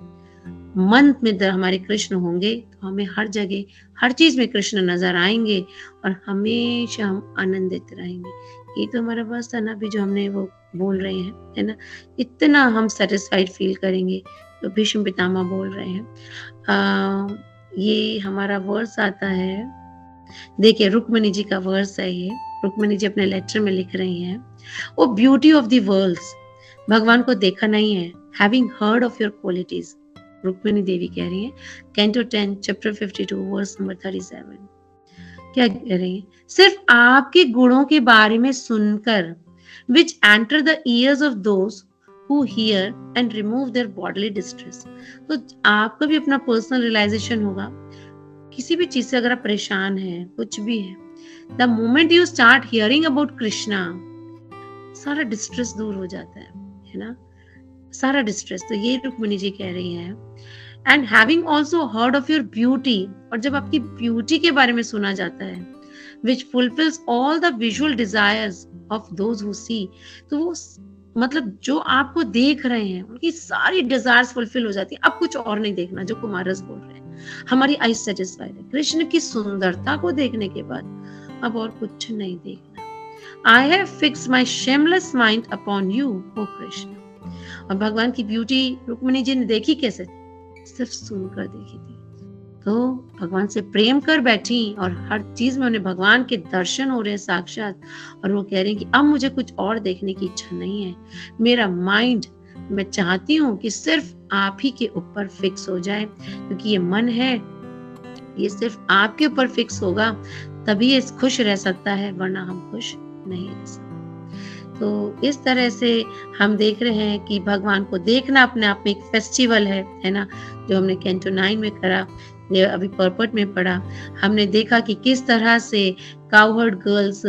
मन में हमारे कृष्ण होंगे तो हमें हर जगह हर चीज में कृष्ण नजर आएंगे और हमेशा हम आनंदित रहेंगे। ये तो हमारा बस था ना, अभी जो हमने वो बोल रहे हैं, है ना, इतना हम सेटिस्फाइड फील करेंगे। तो भीष्म पितामह बोल रहे हैं, ये हमारा वर्स आता है, देखिए रुक्मिणी जी का वर्स है ये। रुक्मिणी जी अपने लेटर में लिख रही हैं, O beauty of the worlds, भगवान को देखा नहीं है, having heard of your qualities. Rukmini Devi कह रही है, कैंटो 10 चैप्टर 52 वर्स नंबर 37। क्या कह रही है? सिर्फ आपके गुणों के बारे में सुनकर, which enter the ears of those who hear and remove their bodily distress। तो आपका भी अपना पर्सनल रियलाइजेशन होगा, किसी भी चीज से अगर आप परेशान हैं, कुछ भी है, the moment you start hearing about Krishna, सारा डिस्ट्रेस दूर हो जाता है ना, सारा डिस्ट्रेस। तो ये रुक्मिणी जी कह रही है and having also heard of your beauty, और जब आपकी ब्यूटी के बारे में सुना जाता है, which fulfils all the visual desires of those who see, तो वो मतलब जो आपको देख रहे हैं उनकी सारी डिजायर्स फुलफिल हो जाती है। अब कुछ और नहीं देखना, जो कुमारस बोल रहे हैं, हमारी आई सेटिस्फाइड है कृष्ण की सुंदरता को देखने के बाद, अब और कुछ नहीं देखना। I have fixed my shameless mind upon you O Krishna. और भगवान की ब्यूटी रुक्मिणी जी ने देखी कैसे? सिर्फ सुनकर देखी थी। तो भगवान से प्रेम कर बैठी और हर चीज में उन्हें भगवान के दर्शन हो रहे हैं साक्षात, और वो कह रही हैं कि अब मुझे कुछ और देखने की इच्छा नहीं है, मेरा माइंड, मैं चाहती हूँ कि सिर्फ आप ही के ऊपर फिक्स हो जाए, क्योंकि ये मन है ये सिर्फ आपके ऊपर फिक्स होगा तभी ये खुश रह सकता है, वरना हम खुश नहीं रह सकते। तो इस तरह से हम देख रहे हैं कि भगवान को देखना अपने आप में एक फेस्टिवल है ना, जो हमने कैंटो 9 में करा, ये अभी पर्पट में पढ़ा। हमने देखा कि किस तरह से काउहर्ड गर्ल्स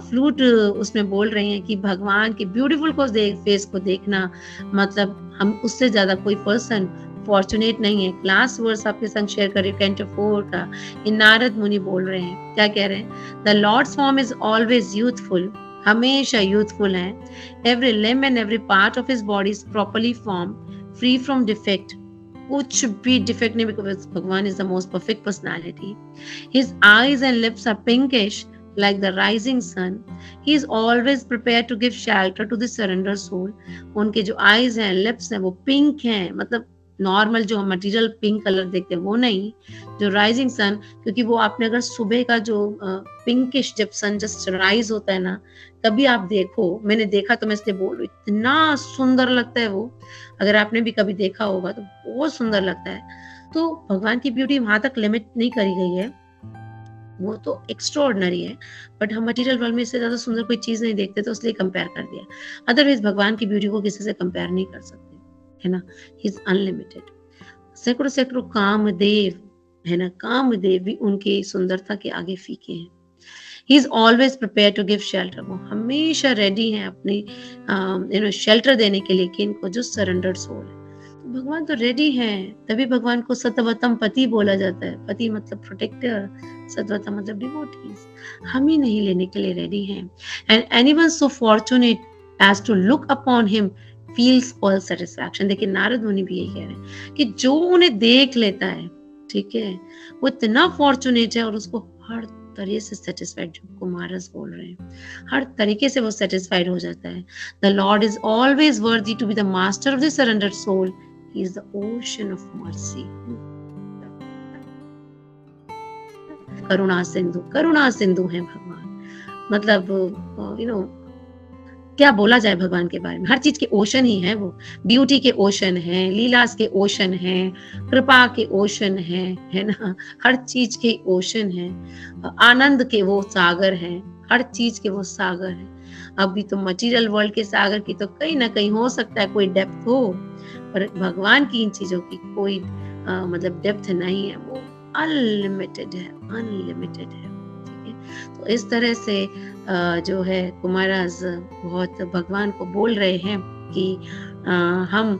फ्लूट उसमें बोल रही हैं कि भगवान के ब्यूटीफुल को फेस को देखना, मतलब हम उससे ज्यादा कोई पर्सन फॉर्चुनेट नहीं है। लास्ट वर्स आपके संग शेयर करिए कैंटो 4 का। ये नारद मुनि बोल रहे हैं, क्या कह रहे हैं? The lord's form is always youthful, हमेशा यूथफुल है। Every limb and every part of his body is properly form, free from defect, कुछ भी डिफेक्ट नहीं, बिकॉज भगवान is the most perfect personality. His eyes and lips are pinkish like the rising sun. He is always prepared to give shelter to the surrender soul. उनके जो eyes हैं, lips हैं, वो pink हैं, मतलब normal जो material pink colour देखते हैं वो नहीं, जो राइजिंग सन, क्योंकि वो आपने अगर सुबह का जो पिंकिश जब सन जस्ट राइज होता है ना, कभी आप देखो, मैंने देखा तो मैं इसलिए बोल रही हूँ, इतना सुंदर लगता है वो, अगर आपने भी कभी देखा होगा तो बहुत सुंदर लगता है। तो भगवान की ब्यूटी वहां तक लिमिट नहीं करी गई है, वो तो एक्स्ट्राऑर्डिनरी है, बट हम मटेरियल वर्ल्ड में इससे ज्यादा सुंदर कोई चीज नहीं देखते, तो इसलिए कंपेयर कर दिया। अदरवाइज भगवान की ब्यूटी को किसी से कंपेयर नहीं कर सकते, है ना। He is unlimited. सैकड़ों सैकड़ों कामदेव, है ना, कामदेव भी उनकी सुंदरता के आगे फीके हैं। He is always prepare to give shelter, वो हमेशा रेडी हैं अपनी शेल्टर देने के लिए कि इनको जो सरेंडर्ड सोल है। तो भगवान तो रेडी हैं, तभी भगवान को सतवतम पति बोला जाता है। पति मतलब प्रोटेक्टर, सतवतम मतलब डिवोटीज। हम ही नहीं लेने के लिए रेडी हैं। And anyone so fortunate as to look upon him feels all satisfaction. देखिए नारद मुनि भी यही कह रहे हैं कि जो उन्हें देख लेता है, ठीक है, वो इतना फॉर्चुनेट है और उसको हर तरीके से सेटिस्फाइड, जो कुमारस बोल रहे हैं, हर तरीके से वो सेटिस्फाइड हो जाता है। The Lord is always worthy to be the master of the surrendered soul. He is the ocean of mercy. करुणा सिंधु है भगवान, मतलब क्या बोला जाए भगवान के बारे में, हर चीज के ओशन ही है वो। ब्यूटी के ओशन है, लीलास के ओशन है, कृपा के ओशन है ना, हर चीज के ओशन है। आनंद के वो सागर है, हर चीज के वो सागर है। अभी तो मटेरियल वर्ल्ड के सागर की तो कहीं ना कहीं हो सकता है कोई डेप्थ हो, पर भगवान की इन चीजों की कोई मतलब डेप्थ नहीं है, वो अनलिमिटेड है, अनलिमिटेड है। तो इस तरह से जो है कुमाराज बहुत भगवान को बोल रहे हैं कि हम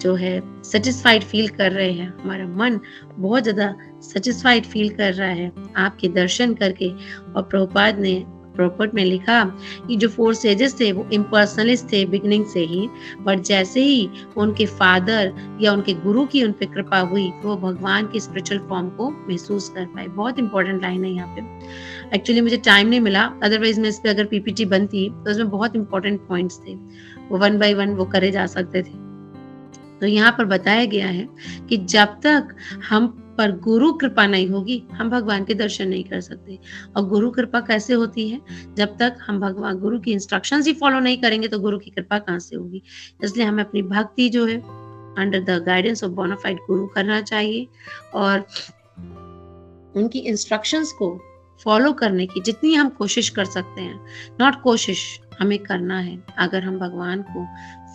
जो है सेटिस्फाइड फील कर रहे हैं, हमारा मन बहुत ज्यादा सेटिस्फाइड फील कर रहा है आपके दर्शन करके। और प्रभुपाद ने प्रॉपर्ट में लिखा कि जो 4 सेजेस थे वो इम्पर्सनलिस्ट थे बिगिनिंग से ही, बट जैसे ही उनके फादर या उनके गुरु की उन पे कृपा हुई, वो भगवान की स्पिरिचुअल फॉर्म को महसूस कर पाए। बहुत इंपॉर्टेंट लाइन है यहाँ पे। एक्चुअली मुझे टाइम नहीं मिला, अदरवाइज मैं इस पे अगर पीपीटी बनती तो उसमें बहुत इंपॉर्टेंट पॉइंट्स थे, वो 1 बाय 1 वो करे जा सकते थे। तो यहाँ पर बताया गया है कि जब तक हम पर गुरु कृपा नहीं होगी, हम भगवान के दर्शन नहीं कर सकते। और गुरु कृपा कैसे होती है? जब तक हम भगवान गुरु की इंस्ट्रक्शंस ही फॉलो नहीं करेंगे तो गुरु की कृपा कहाँ से होगी। इसलिए हमें अपनी भक्ति जो है under the guidance of bona fide guru करना चाहिए, और उनकी इंस्ट्रक्शंस को फॉलो करने की जितनी हम कोशिश कर सकते हैं, नॉट कोशिश, हमें करना है। अगर हम भगवान को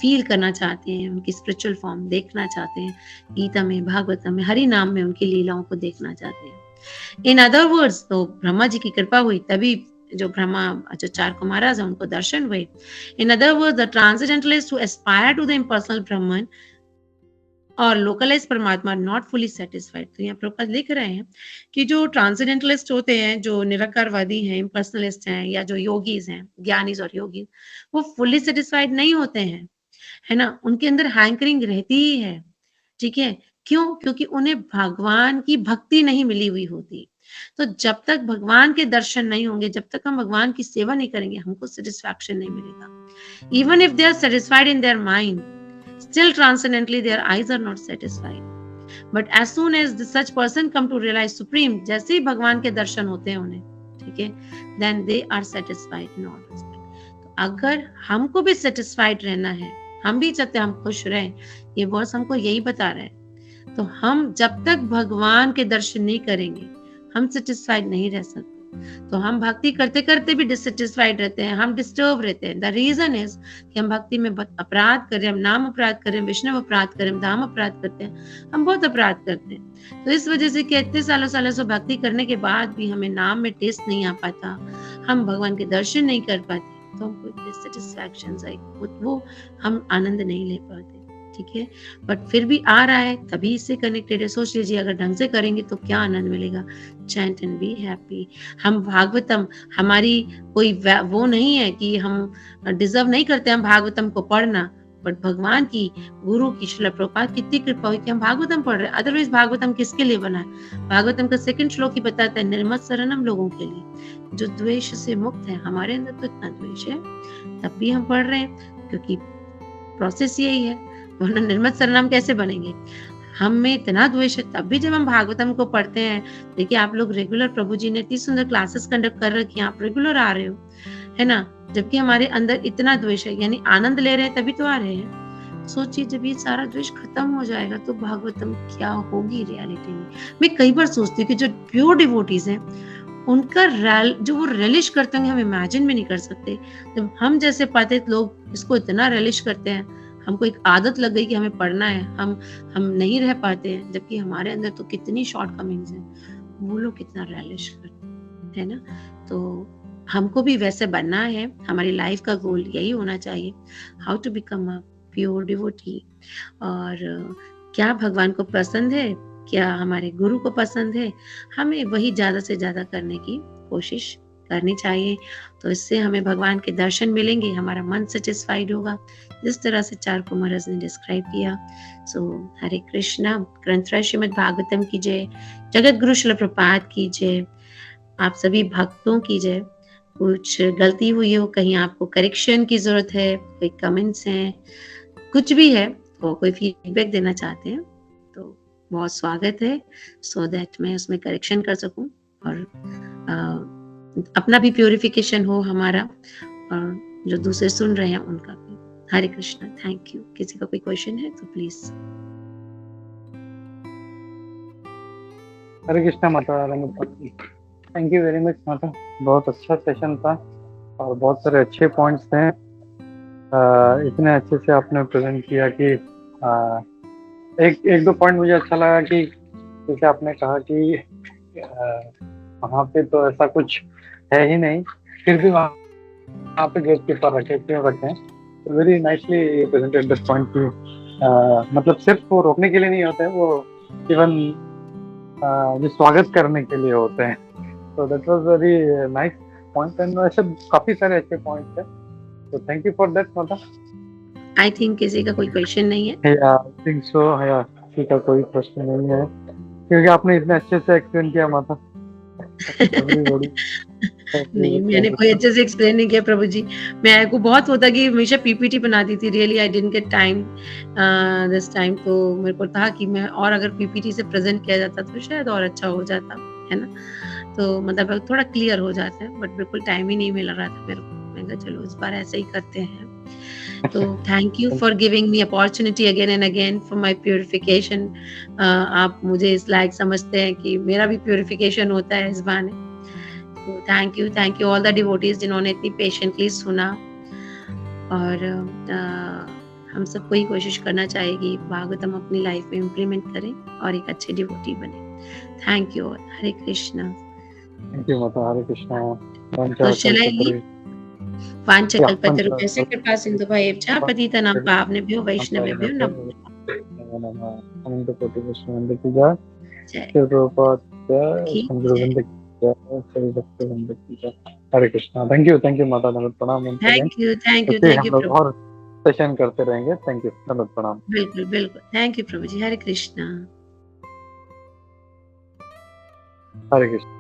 फील करना चाहते हैं, उनकी स्पिरिचुअल फॉर्म देखना चाहते हैं, गीता में, भागवतम में, हरि नाम में उनकी लीलाओं को देखना चाहते हैं। इन अदर वर्ड्स, तो ब्रह्मा जी की कृपा हुई तभी जो ब्रह्मा जो 4 कुमाराज हैं उनको दर्शन हुए। In other words, the transcendentalist who aspire to the impersonal Brahman और लोकलाइज परमात्मा नॉट फुली सेटिस्फाइड। तो यहाँ प्रभुपाद लिख रहे हैं कि जो ट्रांसेंडेंटलिस्ट होते हैं, जो निराकारवादी हैं, इम्पर्सनलिस्ट हैं, या जो योगीज हैं, ज्ञानीज और योगी, वो फुली सेटिस्फाइड नहीं होते हैं, है ना। उनके अंदर हैंकरिंग रहती ही है, ठीक है। क्यों? क्योंकि उन्हें भगवान की भक्ति नहीं मिली हुई होती। तो जब तक भगवान के दर्शन नहीं होंगे, जब तक हम भगवान की सेवा नहीं करेंगे, हमको सेटिस्फैक्शन नहीं मिलेगा। Even if they are satisfied in their mind, still transcendently their eyes are not satisfied. But as soon as such person come to realize supreme, जैसे ही भगवान के दर्शन होते हैं उन्हें, ठीक है, then they are satisfied in all respect. तो अगर हमको भी satisfied रहना है, हम भी चाहते हैं हम खुश रहें, ये वर्स हमको यही बता रहे हैं। तो हम जब तक भगवान के दर्शन नहीं करेंगे, हम satisfied नहीं रह सकते। तो हम भक्ति करते करते भी डिससेटिस्फाइड रहते हैं, हम डिस्टर्ब रहते हैं। द रीजन इज कि हम भक्ति में अपराध कर रहे हैं, हम नाम अपराध कर रहे हैं, वैष्णव अपराध कर रहे हैं, धाम अपराध करते हैं, हम बहुत अपराध करते हैं। तो इस वजह से कि इतने सालों से भक्ति करने के बाद भी हमें नाम में टेस्ट नहीं आ पाता, हम भगवान के दर्शन नहीं कर पाते, तो हमको डिससेटिस्फैक्शन आई, वो हम आनंद नहीं ले पाते, ठीक है। बट फिर भी आ रहा है, तभी इससे कनेक्टेड है। सोच लीजिए अगर ढंग से करेंगे तो क्या आनंद मिलेगा। Chant and be happy. हम भागवतम, हमारी कोई वो नहीं है कि हम डिजर्व नहीं करते हम भागवतम को पढ़ना, बट भगवान की, गुरु की, श्रील प्रभुपाद की इतनी कृपा हुई कि हम भागवतम पढ़ रहे हैं। अदरवाइज भागवतम किसके लिए बना है? भागवतम का सेकंड श्लोक ही बताता है, निर्मत शरणम, लोगों के लिए जो द्वेष से मुक्त है। हमारे अंदर तो इतना द्वेष है, तब भी हम पढ़ रहे हैं, क्योंकि प्रोसेस यही है, वरना निर्मत शरणम कैसे बनेंगे? हम में इतना द्वेष है, तब भी जब हम भागवतम को पढ़ते हैं। देखिए आप लोग रेगुलर, प्रभु जी ने इतनी सुंदर क्लासेस कंडक्ट कर रखी हैं, आप रेगुलर आ रहे हो, है ना, जबकि हमारे अंदर इतना द्वेष है, यानी आनंद ले रहे हैं तभी तो आ रहे हैं। सोचिए जब ये सारा द्वेष खत्म हो जाएगा तो भागवतम क्या होगी रियलिटी में। मैं कई बार सोचती हूँ कि जो प्योर डिवोटीज हैं, उनका जो वो रिलिश करते होंगे, हम इमेजिन भी नहीं कर सकते। जब हम जैसे पतित लोग इसको इतना रिलिश करते हैं, हमको एक आदत लग गई कि हमें पढ़ना है, हम नहीं रह पाते हैं, जबकि हमारे अंदर तो कितनी शॉर्टकमिंग्स हैं, वो लोग कितना रिलिश करते हैं ना। तो हमको भी वैसे बनना है, हमारी लाइफ का गोल यही होना चाहिए, how to become a pure devotee. और क्या भगवान को पसंद है, क्या हमारे गुरु को पसंद है, हमें वही ज्यादा से ज्यादा करने की कोशिश करनी चाहिए। तो इससे हमें भगवान के दर्शन मिलेंगे, हमारा मन सेटिस्फाइड होगा, जिस तरह से चार कुमारस ने डिस्क्राइब किया। सो हरे कृष्णा। ग्रंथराज श्रीमद् भागवतम की जय, जगत गुरु श्रील प्रभुपाद की जय, आप सभी भक्तों की जय। कुछ गलती हुई हो, कहीं आपको करेक्शन की जरूरत है, कोई कमेंट्स हैं, कुछ भी है, तो कोई फीडबैक देना चाहते हैं तो बहुत स्वागत है, सो दैट मैं उसमें करेक्शन कर सकूं और अपना भी प्योरिफिकेशन हो हमारा, और जो दूसरे सुन रहे हैं उनका भी। हरे कृष्णा, थैंक यू। किसी का कोई क्वेश्चन है तो प्लीज। हरे कृष्णा माता, थैंक यू वेरी मच माता, बहुत अच्छा सेशन था और बहुत सारे अच्छे पॉइंट्स थे। इतने अच्छे से आपने प्रेजेंट किया कि एक दो पॉइंट मुझे अच्छा लगा कि जैसे आपने कहा कि वहाँ पे तो ऐसा कुछ है ही नहीं, फिर भी वहाँ पे गेट कीपर रखे, क्यों रखे? Very nicely presented this point की मतलब सिर्फ वो रोकने के लिए नहीं होते हैं, वो इवन जो स्वागत करने के लिए होते हैं। तो that was very nice point and ऐसे काफी सारे अच्छे पॉइंट्स हैं, तो थैंक यू फॉर दैट माता। आई थिंक किसी का कोई क्वेश्चन नहीं है। आई थिंक सो, किसी का कोई प्रश्न नहीं है क्योंकि आपने इतने अच्छे से एक्सप्लेन किया माता। नहीं, मैंने कोई अच्छे से एक्सप्लेन नहीं किया प्रभु जी। मैं को बहुत होता कि हमेशा पीपीटी बनाती थी, really I didn't get time this time. तो मेरे को था कि मैं और अगर पीपीटी से प्रेजेंट किया जाता तो शायद और अच्छा हो जाता, है ना। तो मतलब थोड़ा क्लियर हो जाता है, बट बिल्कुल टाइम ही नहीं मिल रहा था मेरे को। मैं कहा चलो इस बार ऐसे ही करते हैं। तो thank you for giving me opportunity again and again for my purification. आप मुझे इस लायक समझते हैं कि मेरा भी प्यूरिफिकेशन होता है इस बहाने। तो thank you all the devotees जिन्होंने इतनी पेशेंटली सुना। और हम सबको ही कोशिश करना चाहिए कि भागवतम अपनी लाइफ में इम्प्लीमेंट करें और एक अच्छे डिवोटी बने। Thank you. Hare Krishna. Thank you माता। हरे कृष्णा। तो चलाइए। वाञ्छकल्पतरुभ्यश्च कृपा सिन्धुभ्यश्च पतितानां पावनेभ्यो वैष्णवेभ्यो नमो नमः। नमः। अनंत कोटि वैष्णव की जय। जय शिव प्रभुपाद जय। की संत जय। वृंद की जय। सभी भक्त वृंद की जय। हरे कृष्णा। थैंक यू माता, धन्यवाद प्रणाम once again। ऐसे ही थैंक हम यू लोग प्रभु। और सेशन करते रहेंगे। थैंक यू, धन्यवाद प्रणाम। बिल्कुल बिल्कुल, थैंक यू प्रभु जी। हरे कृष्णा। हरे कृष्ण।